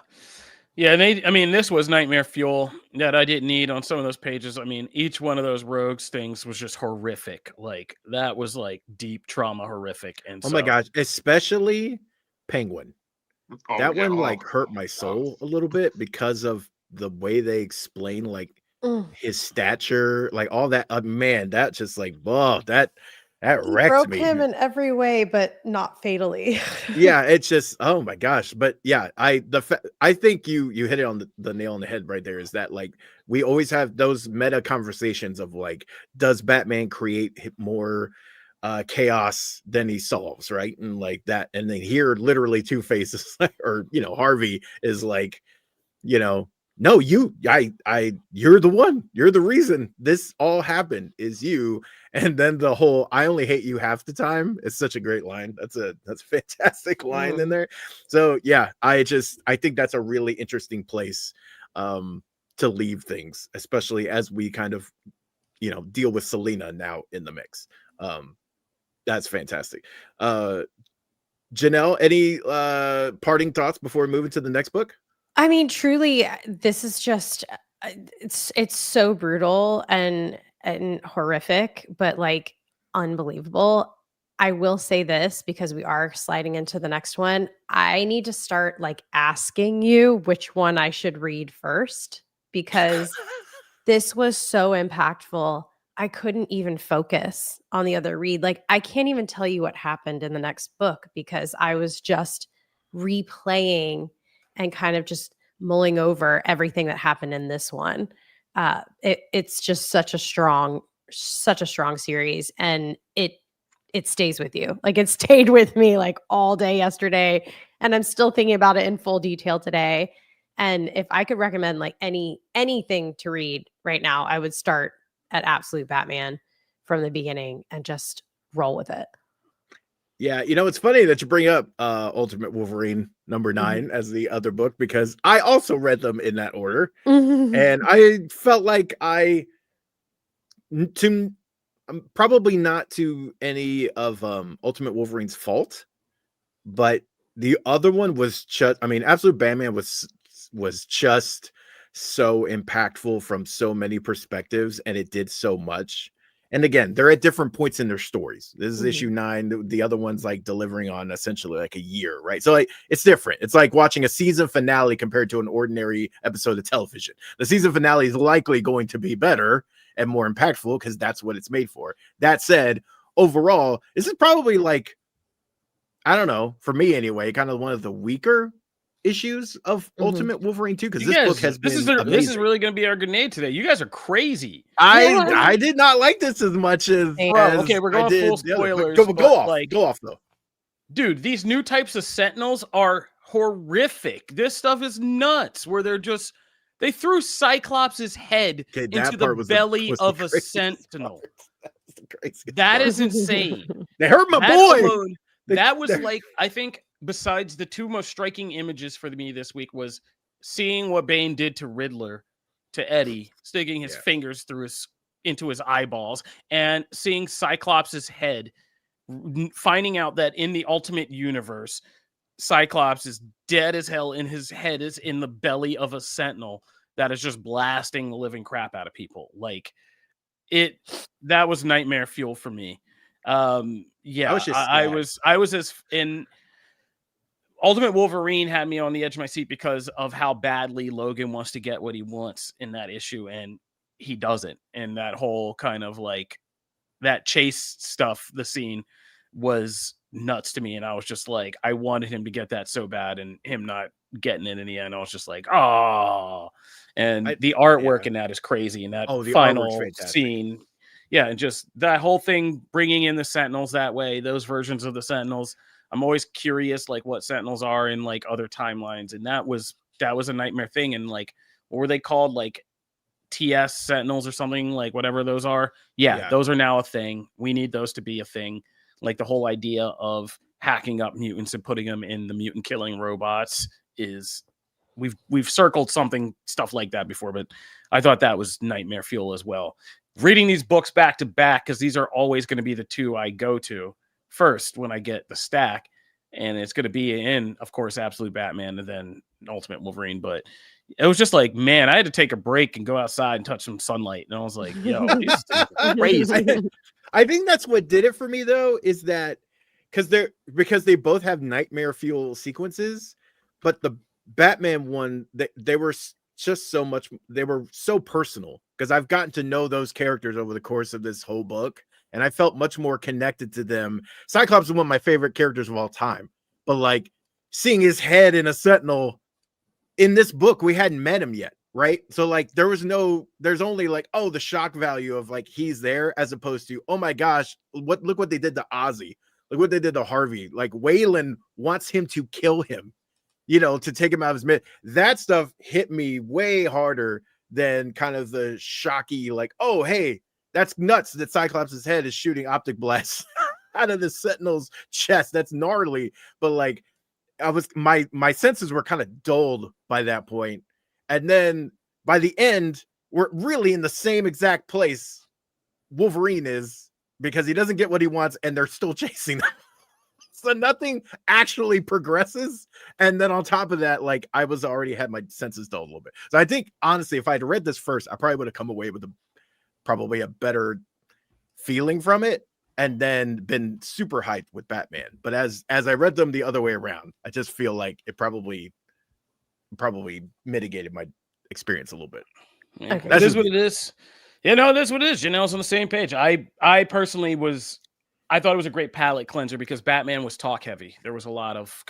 Yeah, this was nightmare fuel that I didn't need on some of those pages. I mean, each one of those rogues things was just horrific. Like, that was like deep trauma horrific. And oh my gosh, especially Penguin. That one like hurt my soul a little bit, because of the way they explain like his stature, like all that. Man, that just like, that wrecked broke me. Him in every way, but not fatally. Yeah, it's just, oh my gosh. But yeah, I think you hit it on the nail on the head right there. Is that like, we always have those meta conversations of like, does Batman create more chaos than he solves, right? And like that, and then here literally Two-Face is like, or Harvey is like, no, you're the one, you're the reason this all happened, is you. And then the whole I only hate you half the time is such a great line. That's a fantastic line in there. So yeah, I think that's a really interesting place to leave things, especially as we kind of deal with Selena now in the mix. That's fantastic. Janelle, any parting thoughts before we move into the next book? I mean, truly, this is just it's so brutal and horrific, but like unbelievable. I will say this, because we are sliding into the next one. I need to start like asking you which one I should read first, because this was so impactful. I couldn't even focus on the other read. Like, I can't even tell you what happened in the next book, because I was just replaying and kind of just mulling over everything that happened in this one. It's just such a strong series, and it it stays with you. Like it stayed with me like all day yesterday, and I'm still thinking about it in full detail today. And if I could recommend like anything to read right now, I would start at Absolute Batman from the beginning and just roll with it. Yeah, it's funny that you bring up Ultimate Wolverine number 9 as the other book, because I also read them in that order. And I felt like probably not to any of Ultimate Wolverine's fault, but the other one was just, Absolute Batman was just so impactful from so many perspectives, and it did so much. And again, they're at different points in their stories. This is issue 9. The other one's like delivering on essentially like a year, right? So like it's different. It's like watching a season finale compared to an ordinary episode of television. The season finale is likely going to be better and more impactful because that's what it's made for. That said, overall, this is probably like, I don't know, for me anyway, kind of one of the weaker issues of Ultimate Wolverine 2, because this book has been amazing. This is really going to be our grenade today. You guys are crazy. I did not like this as much as okay, we're going full spoilers. Go off though. Dude, these new types of Sentinels are horrific. This stuff is nuts, where they threw Cyclops' head into the belly of a Sentinel. That is insane. They hurt my boy. That was like, I think, besides the two most striking images for me this week was seeing what Bane did to Riddler, to Eddie, sticking his fingers into his eyeballs, and seeing Cyclops' head, finding out that in the Ultimate Universe, Cyclops is dead as hell, and his head is in the belly of a Sentinel that is just blasting the living crap out of people. Like that was nightmare fuel for me. I was as in Ultimate Wolverine had me on the edge of my seat because of how badly Logan wants to get what he wants in that issue, and he doesn't. And that whole kind of like that chase stuff, the scene was nuts to me, and I was just like, I wanted him to get that so bad, and him not getting it in the end, I was just like, oh. And the artwork in that is crazy, and that final scene. Yeah, and just that whole thing, bringing in the Sentinels that way, those versions of the Sentinels. I'm always curious, like, what Sentinels are in, like, other timelines. And that was a nightmare thing. And, like, what were they called? Like, TS Sentinels or something, like, whatever those are. Yeah, those are now a thing. We need those to be a thing. Like, the whole idea of hacking up mutants and putting them in the mutant-killing robots is... We've circled stuff like that before, but I thought that was nightmare fuel as well. Reading these books back to back, because these are always going to be the two I go to first when I get the stack, and it's going to be in, of course, Absolute Batman and then Ultimate Wolverine. But it was just like, man, I had to take a break and go outside and touch some sunlight, and I was like, yo, this is crazy. I think that's what did it for me, though, is that because they both have nightmare fuel sequences, but the Batman one, they were just so much, they were so personal, because I've gotten to know those characters over the course of this whole book, and I felt much more connected to them. Cyclops is one of my favorite characters of all time, but like seeing his head in a Sentinel in this book, we hadn't met him yet, right? So like there's only like, oh, the shock value of like he's there, as opposed to, oh my gosh, look what they did to Ozzy, look what they did to Harvey. Like Waylon wants him to kill him, to take him out of his mid. That stuff hit me way harder than kind of the shocky, like, oh, hey, that's nuts that Cyclops' head is shooting optic blasts out of the Sentinel's chest. That's gnarly. But like, my senses were kind of dulled by that point. And then by the end, we're really in the same exact place Wolverine is, because he doesn't get what he wants and they're still chasing them. So nothing actually progresses. And then on top of that, like I was already had my senses dulled a little bit. So I think honestly, if I'd read this first, I probably would have come away with probably a better feeling from it, and then been super hyped with Batman. But as I read them the other way around, I just feel like it probably mitigated my experience a little bit. Yeah, okay. That is what it is. That's what it is. Janelle's on the same page. I personally I thought it was a great palate cleanser because Batman was talk heavy. There was a lot of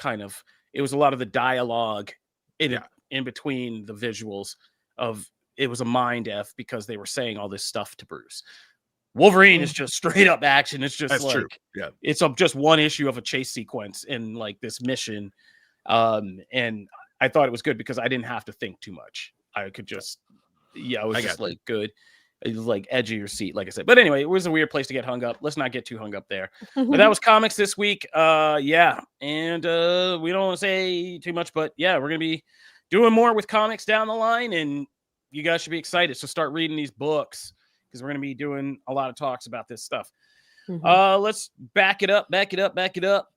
it was a lot of the dialogue in between the visuals of, it was a mind F because they were saying all this stuff to Bruce. Wolverine is just straight up action. It's just That's like true. Yeah, it's just one issue of a chase sequence in like this mission, and I thought it was good because I didn't have to think too much. I could just, I was just like good. It was like edge of your seat, like I said. But anyway, it was a weird place to get hung up. Let's not get too hung up there. But that was comics this week. Yeah, and we don't want to say too much, but yeah, we're gonna be doing more with comics down the line, and you guys should be excited. So start reading these books because we're gonna be doing a lot of talks about this stuff. Let's back it up, and drop back it up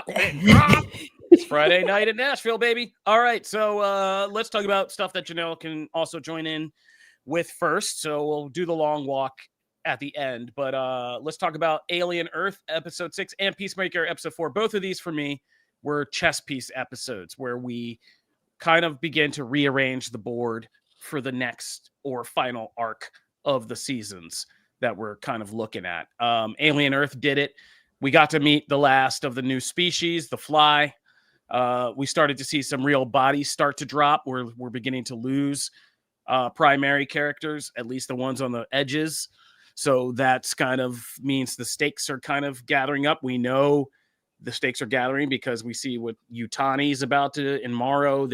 and drop. It's Friday night in Nashville, baby. All right, so let's talk about stuff that Janelle can also join in with first. So we'll do the long walk at the end, but let's talk about Alien Earth episode 6 and Peacemaker episode 4. Both of these for me were chess piece episodes where we kind of begin to rearrange the board for the next or final arc of the seasons that we're kind of looking at. Alien Earth did it. We got to meet the last of the new species, the fly. We started to see some real bodies start to drop. We're beginning to lose primary characters, at least the ones on the edges. So that's kind of means the stakes are kind of gathering up. We know the stakes are gathering because we see what Yutani's about to in Morrow.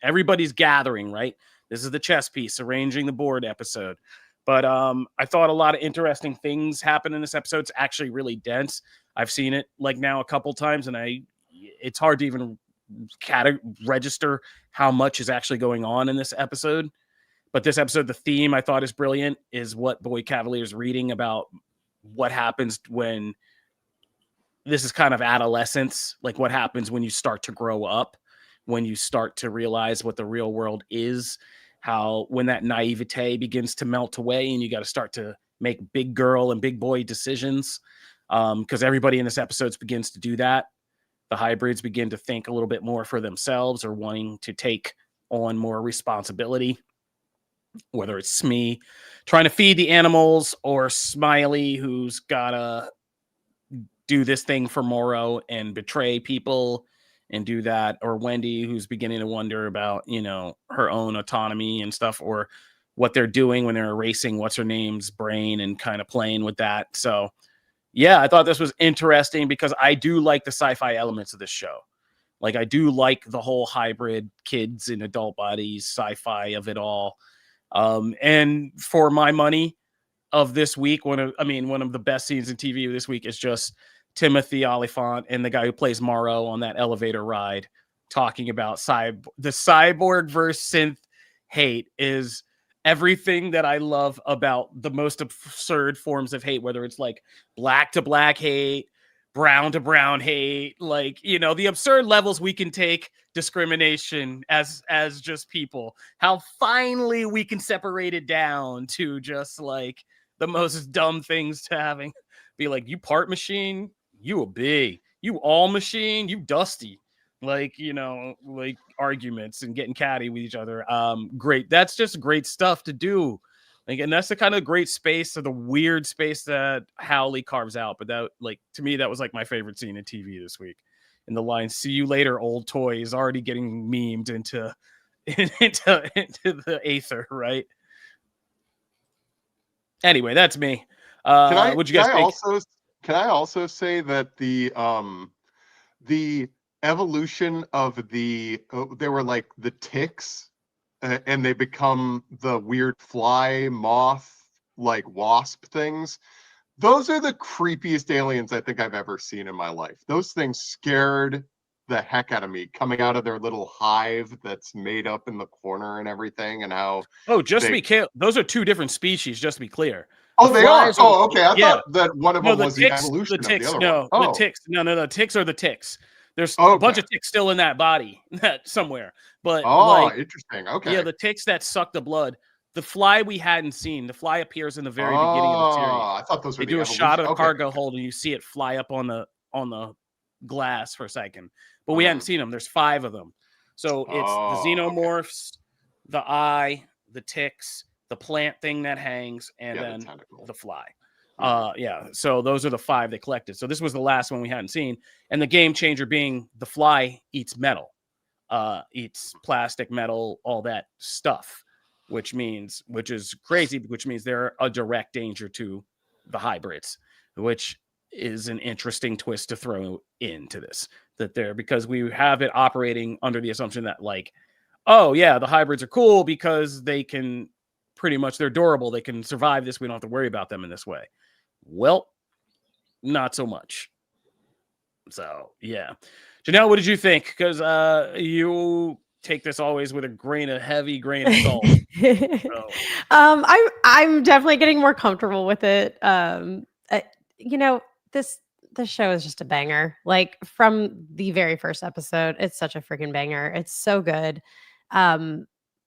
Everybody's gathering, right? This is the chess piece, arranging the board episode. But I thought a lot of interesting things happened in this episode. It's actually really dense. I've seen it like now a couple times, and it's hard to even register how much is actually going on in this episode. But this episode, the theme I thought is brilliant, is what Boy Cavalier's reading about what happens when this is kind of adolescence, like what happens when you start to grow up, when you start to realize what the real world is, how when that naivete begins to melt away and you got to start to make big girl and big boy decisions. Because everybody in this episode begins to do that. The hybrids begin to think a little bit more for themselves or wanting to take on more responsibility, whether it's Smee trying to feed the animals or Smiley who's got to do this thing for Morrow and betray people and do that, or Wendy who's beginning to wonder about, her own autonomy and stuff, or what they're doing when they're erasing what's her name's brain and kind of playing with that. So yeah, I thought this was interesting because I do like the sci-fi elements of this show. Like I do like the whole hybrid kids in adult bodies, sci-fi of it all. And for my money of this week, one of the best scenes in TV this week is just Timothy Olyphant and the guy who plays Morrow on that elevator ride talking about the cyborg versus synth hate is everything that I love about the most absurd forms of hate, whether it's like black to black hate, brown to brown hate, like, the absurd levels we can take discrimination as just people, how finely we can separate it down to just like the most dumb things to having be like, you part machine, you a big, you all machine, you dusty, like, like arguments and getting catty with each other. Great. That's just great stuff to do. Like, and that's the kind of great space or the weird space that Howley carves out. But that, like, to me, that was like my favorite scene in TV this week. And the line, "See you later, old toy," is already getting memed into the aether, right? Anyway, that's me. What'd you guys think? Can I also say that the evolution of they were like the ticks, and they become the weird fly moth, like wasp things. Those are the creepiest aliens I think I've ever seen in my life. Those things scared the heck out of me, coming out of their little hive that's made up in the corner and everything, and how. Oh, just to be clear, those are two different species, just to be clear. Oh, they are? Oh, okay. I thought that one of them was the evolution of the other one. The ticks. No, the ticks are the ticks. There's a bunch of ticks still in that body somewhere. But interesting. Okay. Yeah, the ticks that suck the blood. The fly we hadn't seen. The fly appears in the very beginning of the series. I thought those were They do a shot of the cargo hold and you see it fly up on the glass for a second. But we hadn't seen them. There's 5 of them. So it's the xenomorphs, the eye, the ticks, the plant thing that hangs, and then the fly. So those are the 5 they collected. So this was the last one we hadn't seen. And the game changer being the fly eats metal, eats plastic, metal, all that stuff. which is crazy, which means they're a direct danger to the hybrids, which is an interesting twist to throw into this, because we have it operating under the assumption that like, oh yeah, the hybrids are cool because they can pretty much, they're durable. They can survive this. We don't have to worry about them in this way. Well, not so much. So yeah. Janelle, what did you think? Because you take this always with a heavy grain of salt. So. I'm definitely getting more comfortable with it. This show is just a banger. Like from the very first episode, it's such a freaking banger. It's so good.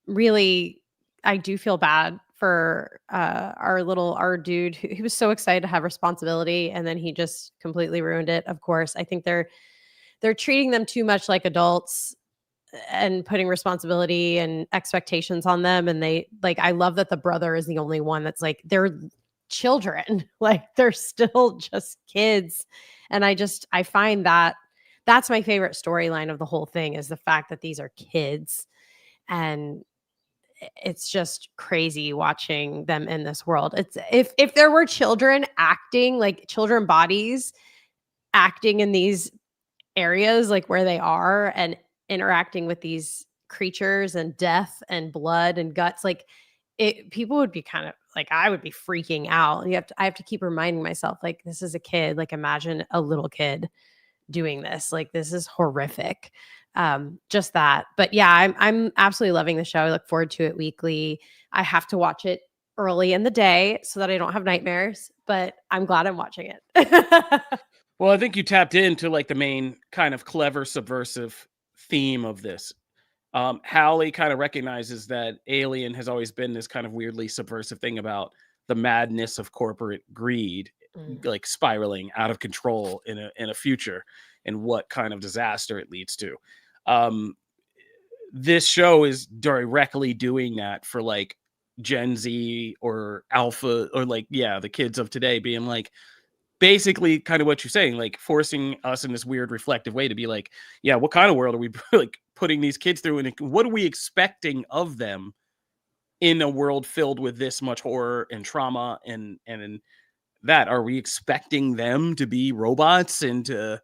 Really, I do feel bad for our dude who was so excited to have responsibility, and then he just completely ruined it. Of course, I think they're treating them too much like adults and putting responsibility and expectations on them. And they like, I love that the brother is the only one that's like, they're children, like they're still just kids. And I find that that's my favorite storyline of the whole thing, is the fact that these are kids. And it's just crazy watching them in this world. It's if there were children acting, like children bodies acting in these areas, like where they are, and interacting with these creatures and death and blood and guts, like people would be kind of like, I would be freaking out. I have to keep reminding myself, like, this is a kid. Like, imagine a little kid doing this. Like, this is horrific. Just that. But yeah, I'm absolutely loving the show. I look forward to it weekly. I have to watch it early in the day so that I don't have nightmares, but I'm glad I'm watching it. Well, I think you tapped into like the main kind of clever subversive theme of this. Howley kind of recognizes that Alien has always been this kind of weirdly subversive thing about the madness of corporate greed, like spiraling out of control in a future, and what kind of disaster it leads to. This show is directly doing that for like Gen Z or Alpha, or like, yeah, the kids of today, being like, basically kind of what you're saying, like forcing us in this weird reflective way to be like, yeah, what kind of world are we like putting these kids through, and what are we expecting of them in a world filled with this much horror and trauma, and that, are we expecting them to be robots and to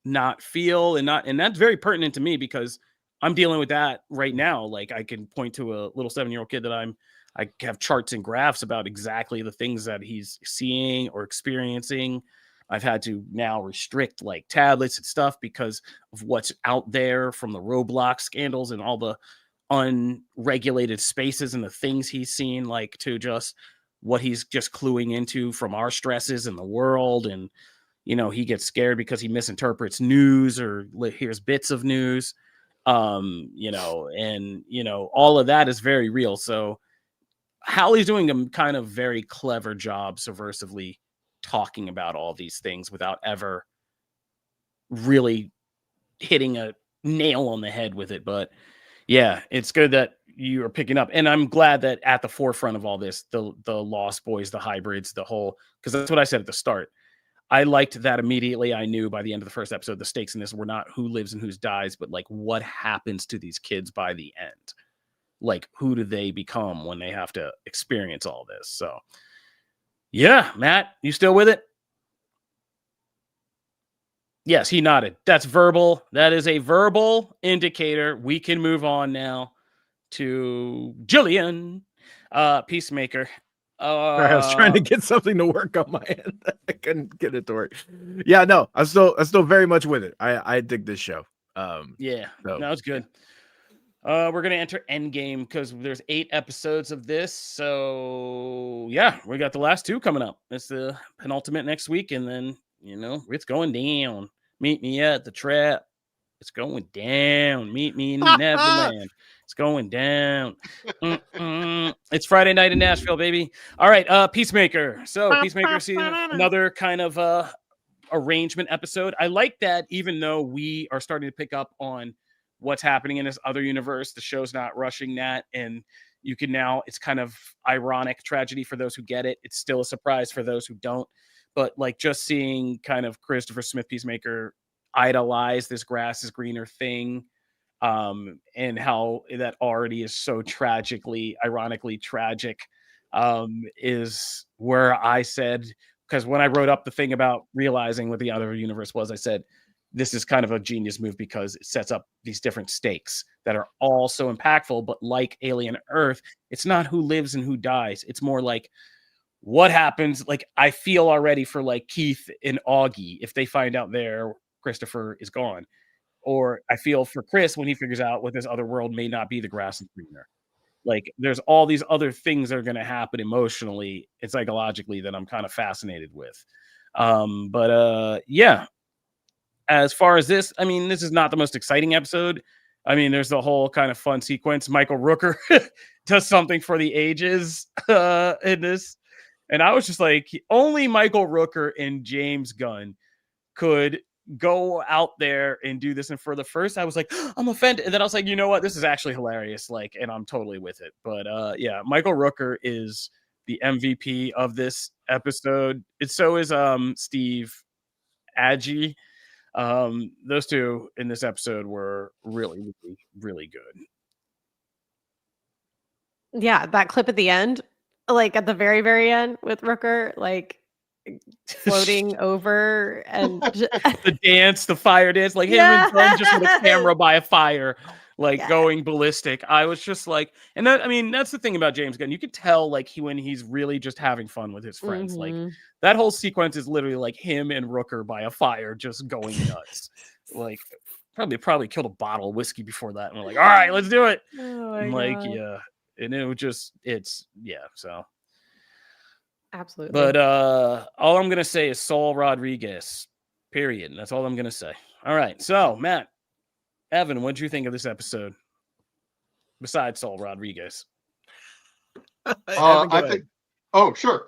not feel, and that's very pertinent to me because I'm dealing with that right now. Like, I can point to a little 7-year-old kid that I have charts and graphs about exactly the things that he's seeing or experiencing. I've had to now restrict like tablets and stuff because of what's out there from the Roblox scandals and all the unregulated spaces and the things he's seen, like to just what he's just cluing into from our stresses in the world. And, he gets scared because he misinterprets news or hears bits of news. And, all of that is very real. So Howley's doing a kind of very clever job subversively talking about all these things without ever really hitting a nail on the head with it. But yeah, it's good that you are picking up. And I'm glad that at the forefront of all this, the Lost Boys, the hybrids, the whole, because that's what I said at the start. I liked that immediately. I knew by the end of the first episode, the stakes in this were not who lives and who dies, but like what happens to these kids by the end. Like, who do they become when they have to experience all this? So, yeah, Matt, you still with it? Yes, he nodded. That's verbal. That is a verbal indicator. We can move on now to Jillian, Peacemaker. I was trying to get something to work on my end. I couldn't get it to work. Yeah, no, I'm still very much with it. I dig this show. Yeah, no, it's good. We're gonna enter Endgame because there's 8 episodes of this. So yeah, we got the last 2 coming up. It's the penultimate next week, and then it's going down. Meet me at the trap. It's going down. Meet me in Neverland. It's going down. It's Friday night in Nashville, baby. All right, Peacemaker. So Peacemaker season, another kind of arrangement episode. I like that, even though we are starting to pick up on what's happening in this other universe, the show's not rushing that, and you can now, it's kind of ironic tragedy for those who get it. It's still a surprise for those who don't. But like just seeing kind of Christopher Smith Peacemaker idolize this grass is greener thing, and how that already is so tragically, ironically tragic, is where I said, because when I wrote up the thing about realizing what the other universe was, I said, this is kind of a genius move because it sets up these different stakes that are all so impactful. But like Alien Earth, it's not who lives and who dies. It's more like what happens. Like I feel already for like Keith and Augie if they find out their Christopher is gone. Or I feel for Chris when he figures out what this other world may not be the grass is greener. Like there's all these other things that are going to happen emotionally and psychologically that I'm kind of fascinated with. Yeah, as far as this, I mean, this is not the most exciting episode. I mean, there's the whole kind of fun sequence. Michael Rooker does something for the ages in this. And I was just like, only Michael Rooker and James Gunn could go out there and do this. And for the first, I was like, I'm offended. And then I was like, you know what? This is actually hilarious. Like, and I'm totally with it. But yeah, Michael Rooker is the MVP of this episode. And so is Steve Agee. Those two in this episode were really, really, really good. Yeah, that clip at the end, like at the very, very end with Rooker, like floating over and the dance, the fire dance, like him and Gunn just with a camera by a fire, like going ballistic. I was just like, and that, I mean, that's the thing about James Gunn. You could tell like when he's really just having fun with his friends. Like that whole sequence is literally like him and Rooker by a fire just going nuts. Like probably killed a bottle of whiskey before that. And we're like, all right, let's do it. Oh like, yeah. And it was just, so. Absolutely. But all I'm gonna say is Saul Rodriguez. Period. That's all I'm gonna say. All right. So Matt, Evan, what did you think of this episode? Besides Saul Rodriguez. I think. Oh, sure.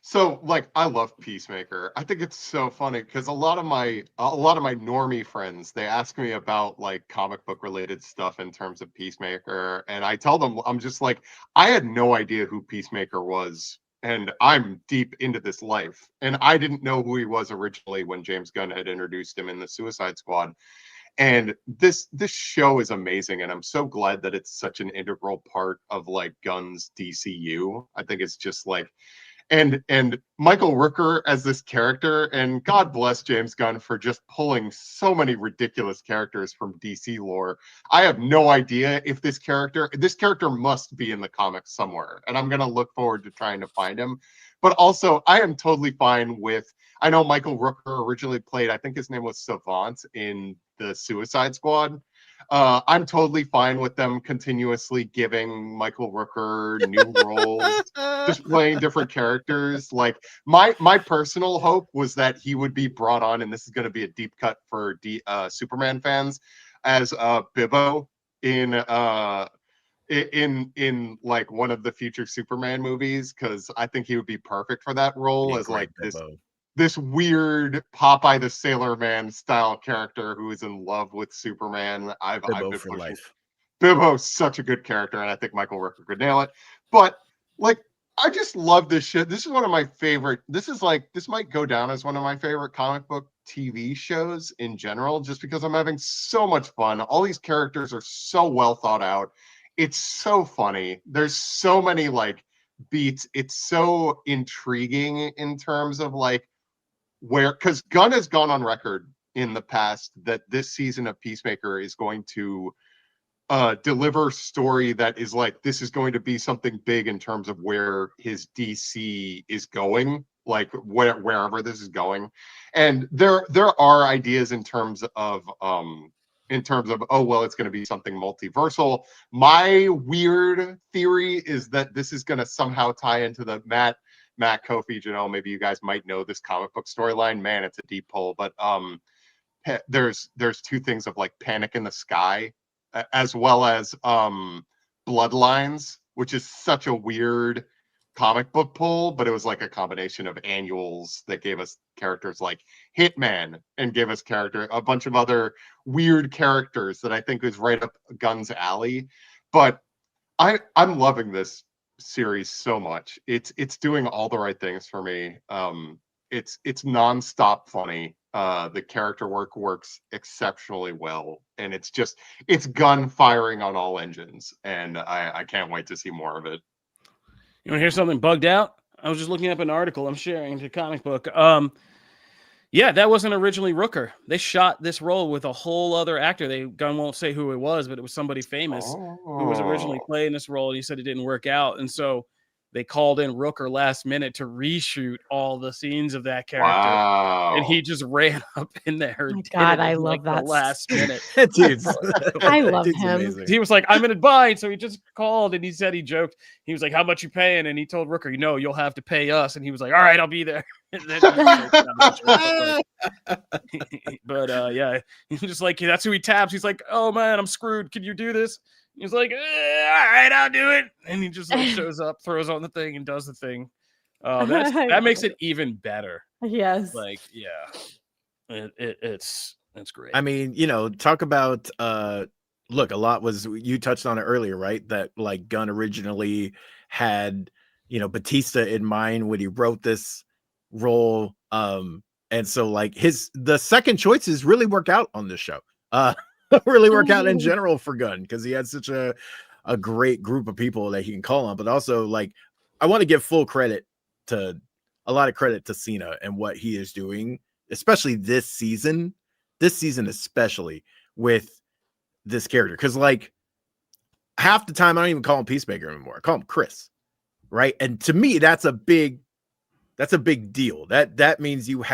So like I love Peacemaker. I think it's so funny because a lot of my normie friends, they ask me about like comic book related stuff in terms of Peacemaker, and I tell them I'm just like I had no idea who Peacemaker was, and I'm deep into this life, and I didn't know who he was originally when James Gunn had introduced him in the Suicide Squad. And this show is amazing, and I'm so glad that it's such an integral part of like Gunn's DCU. I think it's just like and Michael Rooker as this character, and God bless James Gunn for just pulling so many ridiculous characters from DC lore. I have no idea if this character must be in the comics somewhere, and I'm gonna look forward to trying to find him. But also, I am totally fine with. I know Michael Rooker originally played, I think his name was Savant in the Suicide Squad. I'm totally fine with them continuously giving Michael Rooker new roles, just playing different characters. Like my personal hope was that he would be brought on, and this is going to be a deep cut for Superman fans, as Bibbo in like one of the future Superman movies, because I think he would be perfect for that role as like this weird Popeye the Sailor Man style character who is in love with Superman. I've been for life. Bibbo's such a good character, and I think Michael Rooker could nail it. But like, I just love this shit. This is one of my favorite. This might go down as one of my favorite comic book TV shows in general, just because I'm having so much fun. All these characters are so well thought out. It's so funny. There's so many like beats. It's so intriguing in terms of like because Gunn has gone on record in the past that this season of Peacemaker is going to deliver story that is like, this is going to be something big in terms of where his DC is going, like wherever this is going. And there are ideas in terms of oh well, it's going to be something multiversal. My weird theory is that this is going to somehow tie into the Matt Kofi, Janelle, maybe you guys might know this comic book storyline. Man, it's a deep pull, but there's two things of like Panic in the Sky, as well as Bloodlines, which is such a weird comic book pull, but it was like a combination of annuals that gave us characters like Hitman and gave us a bunch of other weird characters that I think is right up Gunn's alley. But I'm loving this series so much. It's doing all the right things for me. it's nonstop funny. The character work works exceptionally well, and it's gun firing on all engines, and I can't wait to see more of it. You want to hear something bugged out? I was just looking up an article I'm sharing to Comic Book. Yeah, that wasn't originally Rooker. They shot this role with a whole other actor. Gunn won't say who it was, but it was somebody famous who was originally playing this role. And he said it didn't work out. And so they called in Rooker last minute to reshoot all the scenes of that character. Wow. And he just ran up in there. Oh my God, I love that. The last minute. Dude, I love him. Amazing. He was like, I'm in a bind. So he just called and he said he joked. He was like, how much you paying? And he told Rooker, you'll have to pay us. And he was like, all right, I'll be there. And then but yeah, he's just like, that's who he taps. He's like, oh man, I'm screwed. Can you do this? He's like, all right, I'll do it. And he just like shows up, throws on the thing, and does the thing. That makes it even better. Yes. Like, yeah, it's great. I mean, talk about look, a lot was, you touched on it earlier, right? That like Gunn originally had, Batista in mind when he wrote this role. And so like the second choices really work out on this show. Really work out in general for Gunn, because he had such a great group of people that he can call on. But also, like, I want to give a lot of credit to Cena and what he is doing, especially this season especially with this character. Because like half the time I don't even call him Peacemaker anymore. I call him Chris, right? And to me, that's a big deal. That means you've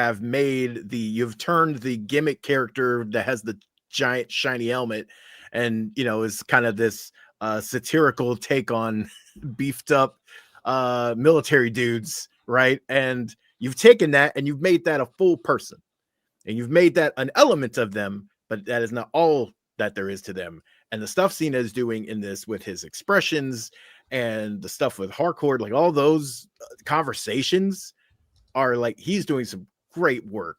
turned the gimmick character that has the giant shiny helmet and is kind of this satirical take on beefed up military dudes, right? And you've taken that and you've made that a full person, and you've made that an element of them, but that is not all that there is to them. And the stuff Cena is doing in this with his expressions and the stuff with Harcourt, like all those conversations are like, he's doing some great work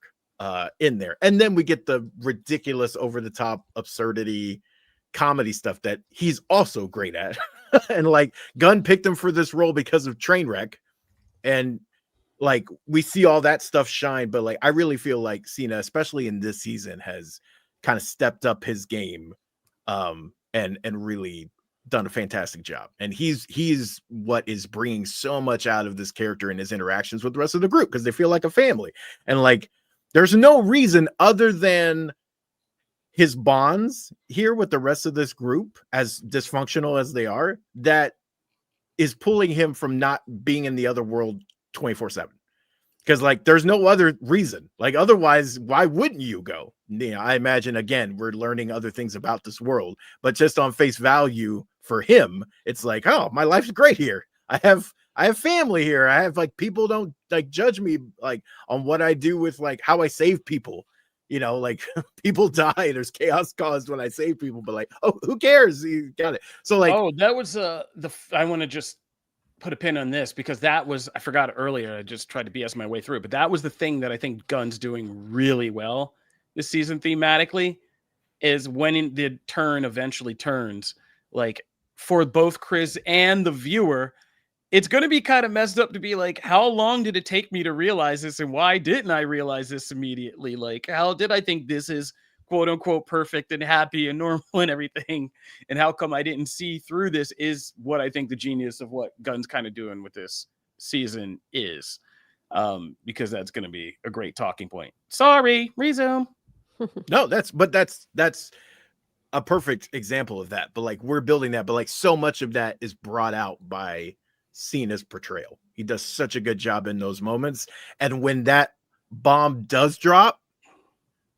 in there. And then we get the ridiculous, over the top absurdity comedy stuff that he's also great at. And like Gunn picked him for this role because of Trainwreck, and like we see all that stuff shine. But like I really feel like Cena, especially in this season, has kind of stepped up his game and really done a fantastic job. And he's what is bringing so much out of this character and his interactions with the rest of the group, because they feel like a family. And like there's no reason other than his bonds here with the rest of this group, as dysfunctional as they are, that is pulling him from not being in the other world 24/7. Because like there's no other reason. Like otherwise, why wouldn't you go? I imagine, again, we're learning other things about this world, but just on face value for him, it's like, oh, my life's great here. I have family here. I have like people don't like judge me like on what I do with like how I save people. Like people die, there's chaos caused when I save people, but like, oh, who cares? You got it. So like, oh, that was I want to just put a pin on this, because that was, I forgot earlier. I just tried to BS my way through it, but that was the thing that I think Gunn's doing really well this season thematically, is when the turn eventually turns, like for both Chris and the viewer, it's going to be kind of messed up to be like, how long did it take me to realize this? And why didn't I realize this immediately? Like, how did I think this is quote unquote perfect and happy and normal and everything? And how come I didn't see through this is what I think the genius of what Gunn's kind of doing with this season is. Because that's going to be a great talking point. Sorry, resume. No, that's a perfect example of that. But like we're building that, but like so much of that is brought out by Cena's portrayal. He does such a good job in those moments. And when that bomb does drop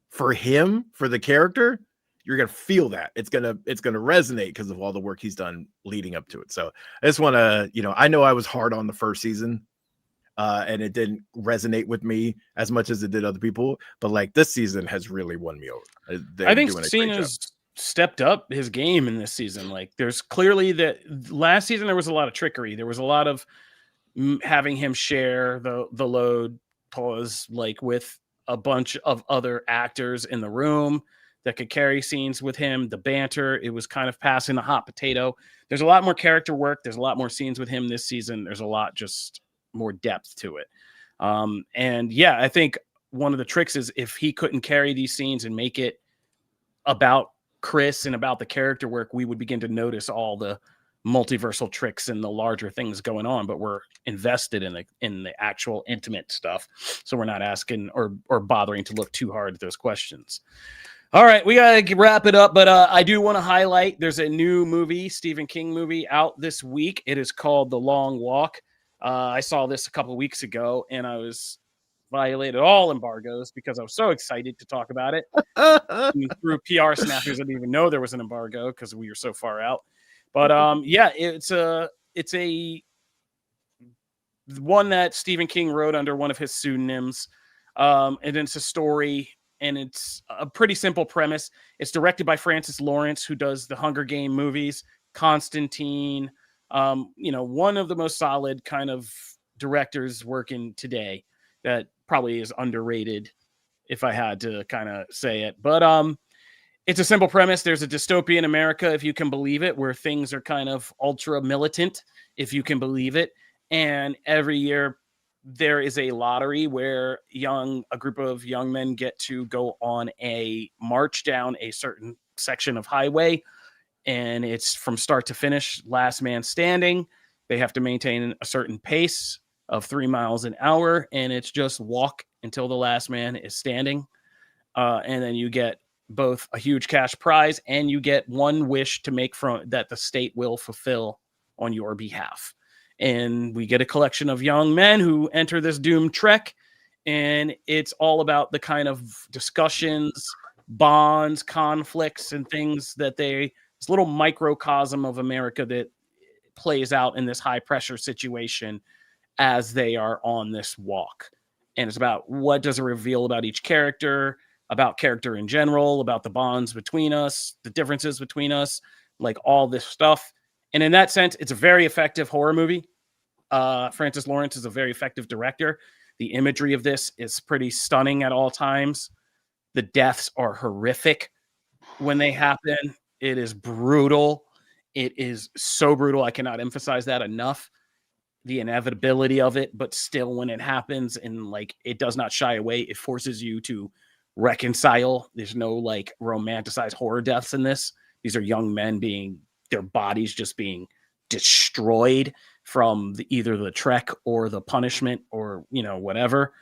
for him, for the character, you're gonna feel that it's gonna resonate because of all the work he's done leading up to it. So I just want to, I know I was hard on the first season and it didn't resonate with me as much as it did other people, but like this season has really won me over. I think Cena's stepped up his game in this season. Like there's clearly that last season there was a lot of trickery. There was a lot of having him share the load pause like with a bunch of other actors in the room that could carry scenes with him. The banter, it was kind of passing the hot potato. There's a lot more character work. There's a lot more scenes with him this season. There's a lot just more depth to it. And yeah, I think one of the tricks is if he couldn't carry these scenes and make it about Chris and about the character work, we would begin to notice all the multiversal tricks and the larger things going on, but we're invested in the actual intimate stuff. So we're not asking or bothering to look too hard at those questions. All right, we got to wrap it up, but I do want to highlight there's a new movie, Stephen King movie out this week. It is called The Long Walk. I saw this a couple weeks ago and I was violated all embargoes because I was so excited to talk about it. Through PR snappers, I didn't even know there was an embargo because we were so far out. But yeah, it's a one that Stephen King wrote under one of his pseudonyms. And it's a story, and it's a pretty simple premise. It's directed by Francis Lawrence, who does the Hunger Game movies, Constantine, one of the most solid kind of directors working today that probably is underrated if I had to kind of say it. But it's a simple premise. There's a dystopian America, if you can believe it, where things are kind of ultra militant, if you can believe it. And every year there is a lottery where a group of young men get to go on a march down a certain section of highway. And it's from start to finish, last man standing. They have to maintain a certain pace of 3 miles an hour. And it's just walk until the last man is standing. And then you get both a huge cash prize and you get one wish to make that the state will fulfill on your behalf. And we get a collection of young men who enter this doomed trek. And it's all about the kind of discussions, bonds, conflicts, and things that this little microcosm of America that plays out in this high pressure situation as they are on this walk. And it's about what does it reveal about each character, about character in general, about the bonds between us, the differences between us, like all this stuff. And in that sense, it's a very effective horror movie. Francis Lawrence is a very effective director. The imagery of this is pretty stunning at all times. The deaths are horrific when they happen. It is brutal. It is so brutal. I cannot emphasize that enough. The inevitability of it, but still when it happens and like it does not shy away, it forces you to reconcile. There's no like romanticized horror deaths in this. These are young men their bodies just being destroyed from either the trek or the punishment or whatever.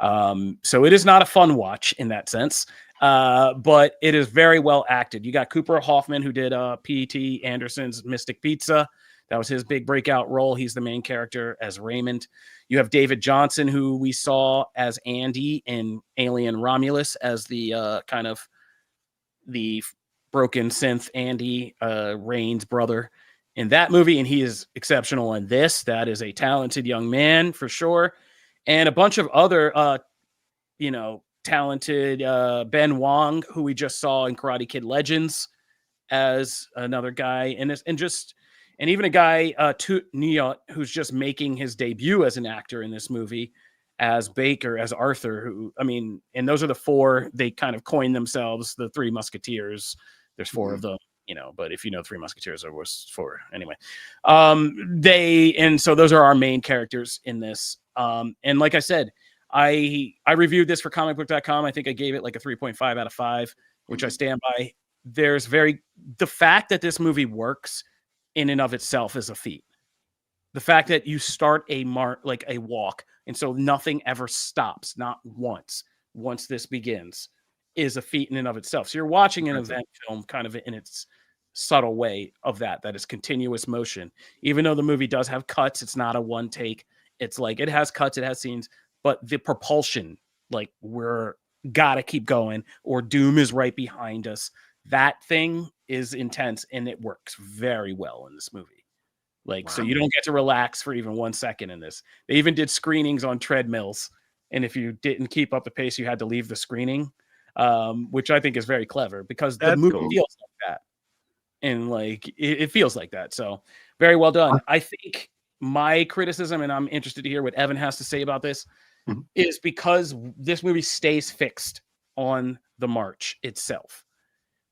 So it is not a fun watch in that sense, but it is very well acted. You got Cooper Hoffman, who did P.T. Anderson's Mystic Pizza. That was his big breakout role. He's the main character as Raymond. You have David Johnson, who we saw as Andy in Alien Romulus, as the kind of the broken synth Andy, Rain's brother in that movie. And he is exceptional in this. That is a talented young man for sure. And a bunch of other, talented Ben Wong, who we just saw in Karate Kid Legends as another guy in this, and even a guy, Niot, who's just making his debut as an actor in this movie as Baker, as Arthur, and those are the four, they kind of coined themselves the Three Musketeers. There's four of them, but if you know Three Musketeers, there was four anyway. So those are our main characters in this. And like I said, I reviewed this for comicbook.com. I think I gave it like a 3.5 out of 5, which I stand by. The fact that this movie works in and of itself is a feat. The fact that you start a walk, and so nothing ever stops, not once this begins, is a feat in and of itself. So you're watching an event film kind of in its subtle way of that is continuous motion. Even though the movie does have cuts, it's not a one take. It's like it has cuts, it has scenes, but the propulsion, like we're gotta keep going or doom is right behind us. That thing is intense and it works very well in this movie. So you don't get to relax for even 1 second in this. They even did screenings on treadmills. And if you didn't keep up the pace, you had to leave the screening, which I think is very clever because the movie feels like that. And it feels like that. So very well done. I think my criticism, and I'm interested to hear what Evan has to say about this, is because this movie stays fixed on the march itself,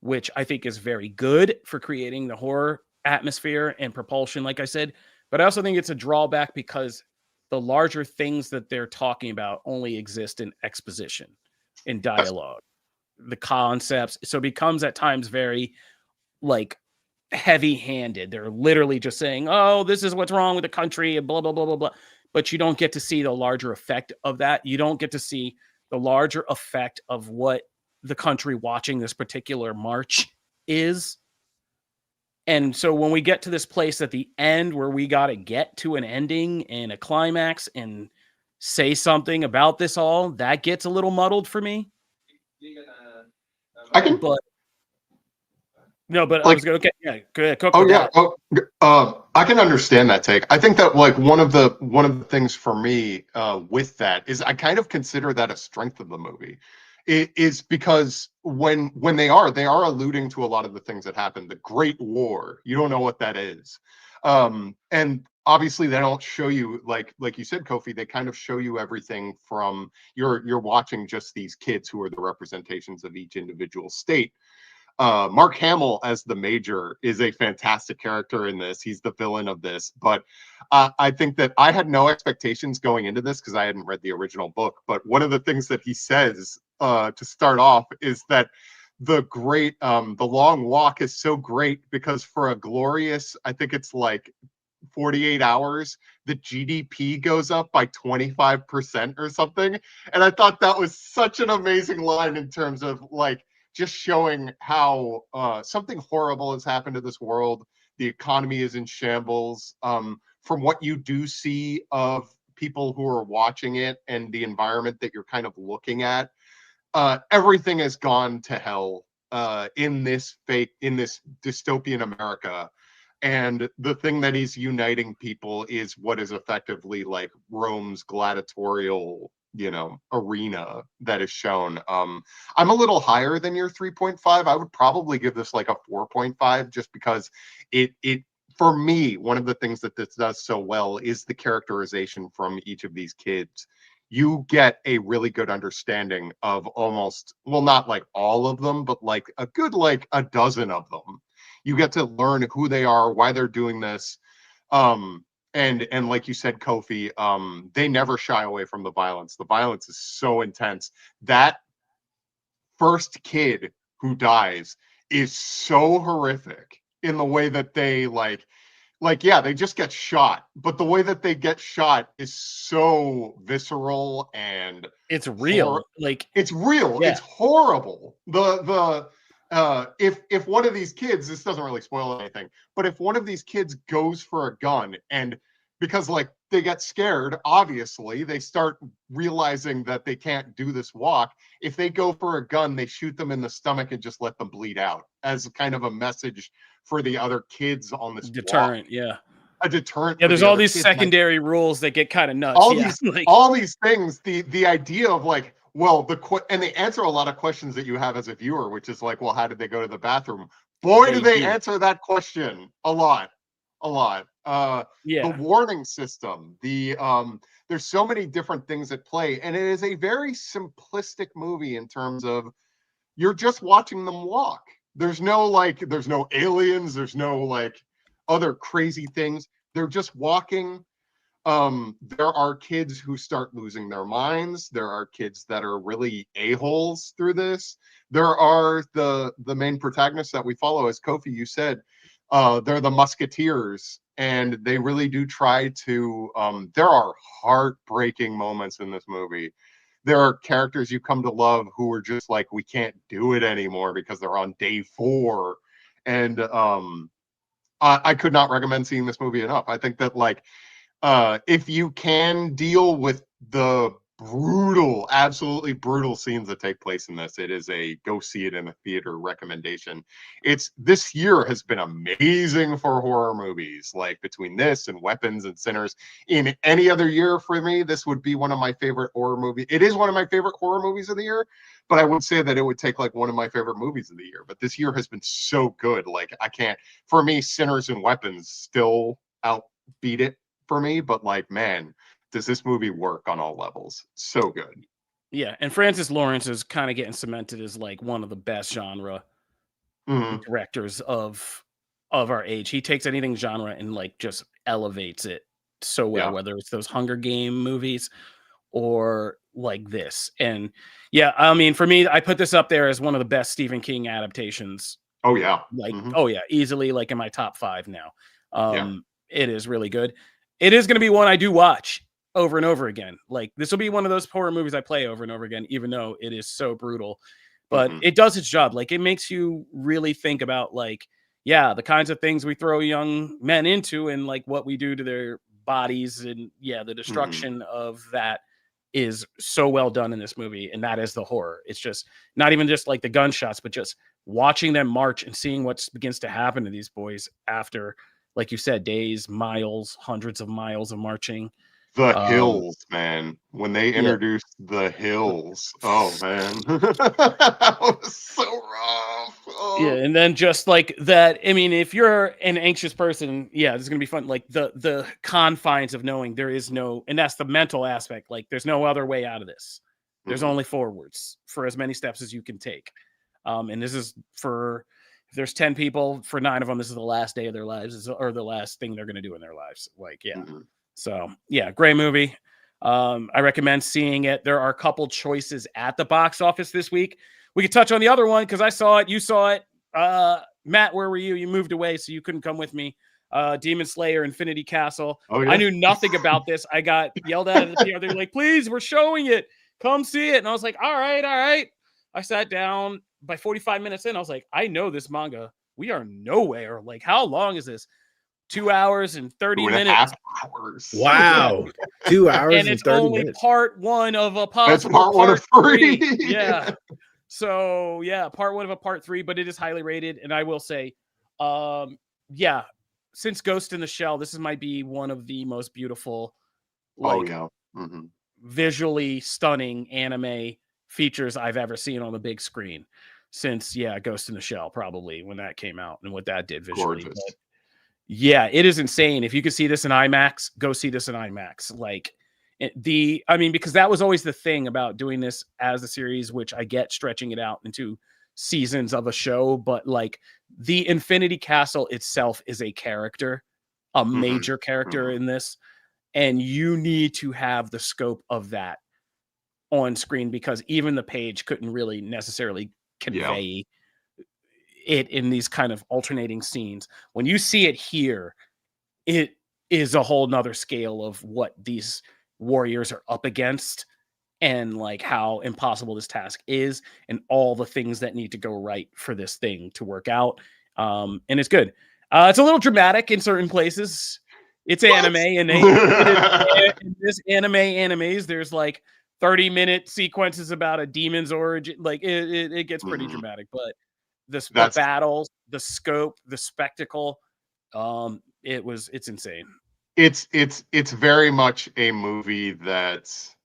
which I think is very good for creating the horror atmosphere and propulsion, like I said. But I also think it's a drawback because the larger things that they're talking about only exist in exposition, in dialogue, the concepts. So it becomes at times very like heavy-handed. They're literally just saying, oh, this is what's wrong with the country and blah, blah, blah, blah, blah. But you don't get to see the larger effect of that. You don't get to see the larger effect of what the country watching this particular march is. And so when we get to this place at the end where we got to get to an ending and a climax and say something about this all, that gets a little muddled for me. I can, but no, but like, I was going to, okay, yeah, good. oh yeah, I can understand that take. I think that like one of the things for me with that is I kind of consider that a strength of the movie. It is because when they are alluding to a lot of the things that happened. The Great War, you don't know what that is, and obviously they don't show you like you said, Kofi. They kind of show you everything from you're watching just these kids who are the representations of each individual state. Mark Hamill as the Major is a fantastic character in this. He's the villain of this, but I think that I had no expectations going into this because I hadn't read the original book. But one of the things that he says to start off is that the long walk is so great because for a glorious, I think it's like 48 hours, the GDP goes up by 25% or something. And I thought that was such an amazing line in terms of like just showing how something horrible has happened to this world. The economy is in shambles. From what you do see of people who are watching it and the environment that you're kind of looking at, everything has gone to hell in this dystopian America. And the thing that is uniting people is what is effectively like Rome's gladiatorial, arena that is shown. I'm a little higher than your 3.5. I would probably give this like a 4.5 just because it for me, one of the things that this does so well is the characterization from each of these kids. You get a really good understanding of almost, well, not like all of them, but like a good like a dozen of them. You get to learn who they are, why they're doing this. And like you said, Kofi, they never shy away from the violence. The violence is so intense. That first kid who dies is so horrific in the way that they yeah, they just get shot, but the way that they get shot is so visceral and it's real. It's real. Yeah. It's horrible. If one of these kids, this doesn't really spoil anything, but if one of these kids goes for a gun and because like they get scared, obviously they start realizing that they can't do this walk. If they go for a gun, they shoot them in the stomach and just let them bleed out as kind of a message for the other kids on this deterrent walk. Yeah, a deterrent. Yeah, there's all these secondary rules that get kind of nuts. All these things. The idea of like, well, and they answer a lot of questions that you have as a viewer, which is like, well, how did they go to the bathroom? Boy, do they answer that question a lot. The warning system, there's so many different things at play, and it is a very simplistic movie in terms of you're just watching them walk. There's no aliens, there's no like other crazy things. They're just walking. There are kids who start losing their minds. There are kids that are really a-holes through this. There are the main protagonists that we follow, as Kofi, you said, they're the Musketeers, and they really do try to, there are heartbreaking moments in this movie. There are characters you come to love who are just like, we can't do it anymore because they're on day 4. And I could not recommend seeing this movie enough. I think that like, if you can deal with the absolutely brutal scenes that take place in this, it is a go see it in a theater recommendation. This year has been amazing for horror movies, like between this and Weapons and Sinners. In any other year for me, this would be one of my favorite horror movies. It is one of my favorite horror movies of the year, but I would say that it would take like one of my favorite movies of the year. But this year has been so good. Like for me, Sinners and Weapons still outbeat it for me, but like, man, does this movie work on all levels? So good. Yeah, and Francis Lawrence is kind of getting cemented as like one of the best genre directors of our age. He takes anything genre and like just elevates it so well, whether it's those Hunger Game movies or like this. And yeah, I mean, for me, I put this up there as one of the best Stephen King adaptations. Oh yeah. Like, oh yeah, easily like in my top 5 now. Yeah. It is really good. It is going to be one I do watch over and over again. Like, this will be one of those horror movies I play over and over again, even though it is so brutal. But it does its job. Like, it makes you really think about, like, yeah, the kinds of things we throw young men into and like what we do to their bodies. And yeah, the destruction of that is so well done in this movie. And that is the horror. It's just not even just like the gunshots, but just watching them march and seeing what begins to happen to these boys after, like you said, days, miles, hundreds of miles of marching. The hills, man. When they introduced the hills, oh man, that was so rough. Oh. Yeah, and then just like that. I mean, if you're an anxious person, yeah, this is gonna be fun. Like the confines of knowing there is no, and that's the mental aspect. Like, there's no other way out of this. There's only forwards for as many steps as you can take. And this is for, if there's 10 people, for 9 of them, this is the last day of their lives, or the last thing they're gonna do in their lives. Like, yeah. So yeah, great movie. I recommend seeing it. There are a couple choices at the box office this week. We could touch on the other one because I saw it. You saw it. Matt, where were you? You moved away, so you couldn't come with me. Demon Slayer, Infinity Castle. Oh, yeah. I knew nothing about this. I got yelled at the PR. They were like, please, we're showing it. Come see it. And I was like, all right. I sat down. By 45 minutes in, I was like, I know this manga. We are nowhere. Like, how long is this? 2 hours and 30 minutes. Hours. Wow. 2 hours and it's 30 only minutes. part 1 of a possible part 1 of 3. Yeah. So yeah, part 1 of a part 3, but it is highly rated. And I will say, yeah, since Ghost in the Shell, this might be one of the most beautiful, like, visually stunning anime features I've ever seen on the big screen since Ghost in the Shell, probably, when that came out and what that did visually. But yeah, it is insane. If you could see this in IMAX, go see this in IMAX. Like, I mean, because that was always the thing about doing this as a series, which I get stretching it out into seasons of a show, but like the Infinity Castle itself is a character, a major character in this, and you need to have the scope of that on screen, because even the page couldn't really necessarily convey it in these kind of alternating scenes. When you see it here, it is a whole nother scale of what these warriors are up against and like how impossible this task is and all the things that need to go right for this thing to work out. And it's good. It's a little dramatic in certain places. It's anime, and in this animes, there's like 30-minute sequences about a demon's origin. Like, it gets pretty dramatic, but the battles, the scope, the spectacle, it's insane. It's very much a movie that's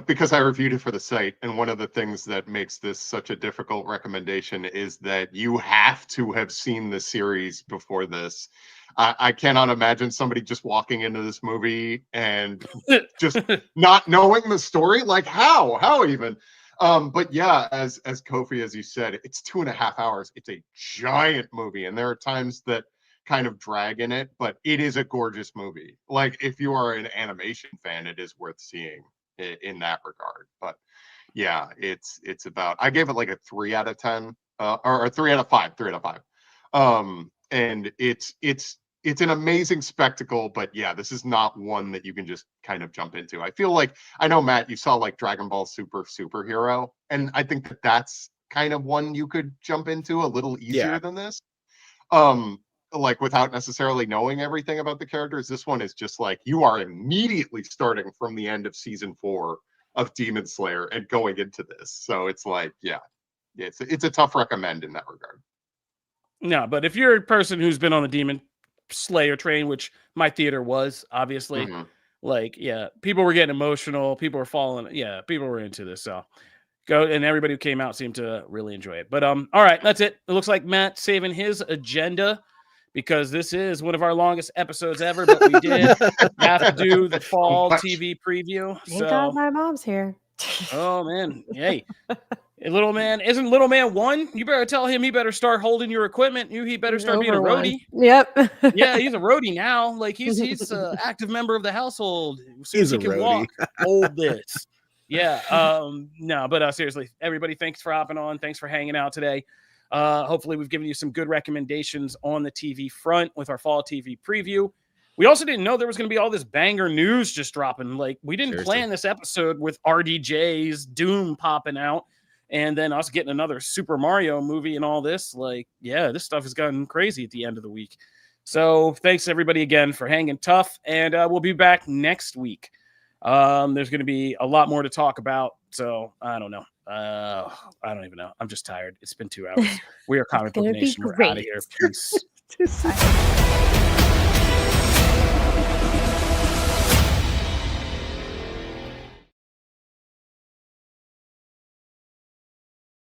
because I reviewed it for the site, and one of the things that makes this such a difficult recommendation is that you have to have seen the series before this. I cannot imagine somebody just walking into this movie and just not knowing the story. Like, how even? But yeah, as Kofi, as you said, it's 2.5 hours. It's a giant movie, and there are times that kind of drag in it, but it is a gorgeous movie. Like, if you are an animation fan, it is worth seeing in that regard. But yeah, it's about, I gave it like a 3 out of 10, or 3 out of 5. And it's an amazing spectacle, but yeah, this is not one that you can just kind of jump into. I feel like, I know, Matt, you saw like Dragon Ball Superhero, and I think that's kind of one you could jump into a little easier than this. Like, without necessarily knowing everything about the characters. This one is just like, you are immediately starting from the end of season 4 of Demon Slayer and going into this. So it's like, it's a tough recommend in that regard. No, but if you're a person who's been on the Demon Slayer train, which my theater was, obviously, like, people were getting emotional, people were falling, people were into this, so go. And everybody who came out seemed to really enjoy it. But all right, that's it. It looks like Matt's saving his agenda, because this is one of our longest episodes ever, but we did have to do the fall TV preview. Thank God my mom's here. Oh man, hey, Hey, little man, isn't little man 1? You better tell him he better start holding your equipment. He better start being a roadie. Yep. Yeah, he's a roadie now. Like he's an active member of the household. As soon as he can walk, hold this. Yeah. No, but seriously, everybody, thanks for hopping on. Thanks for hanging out today. Hopefully we've given you some good recommendations on the TV front with our fall TV preview. We also didn't know there was going to be all this banger news just dropping. Like, we didn't plan this episode with RDJ's Doom popping out and then us getting another Super Mario movie and all this. Like, yeah, this stuff has gotten crazy at the end of the week. So thanks everybody again for hanging tough, and we'll be back next week. There's going to be a lot more to talk about, so I don't know. I don't even know. I'm just tired. It's been 2 hours. We are Comic Book Nation. We're out of here. Peace.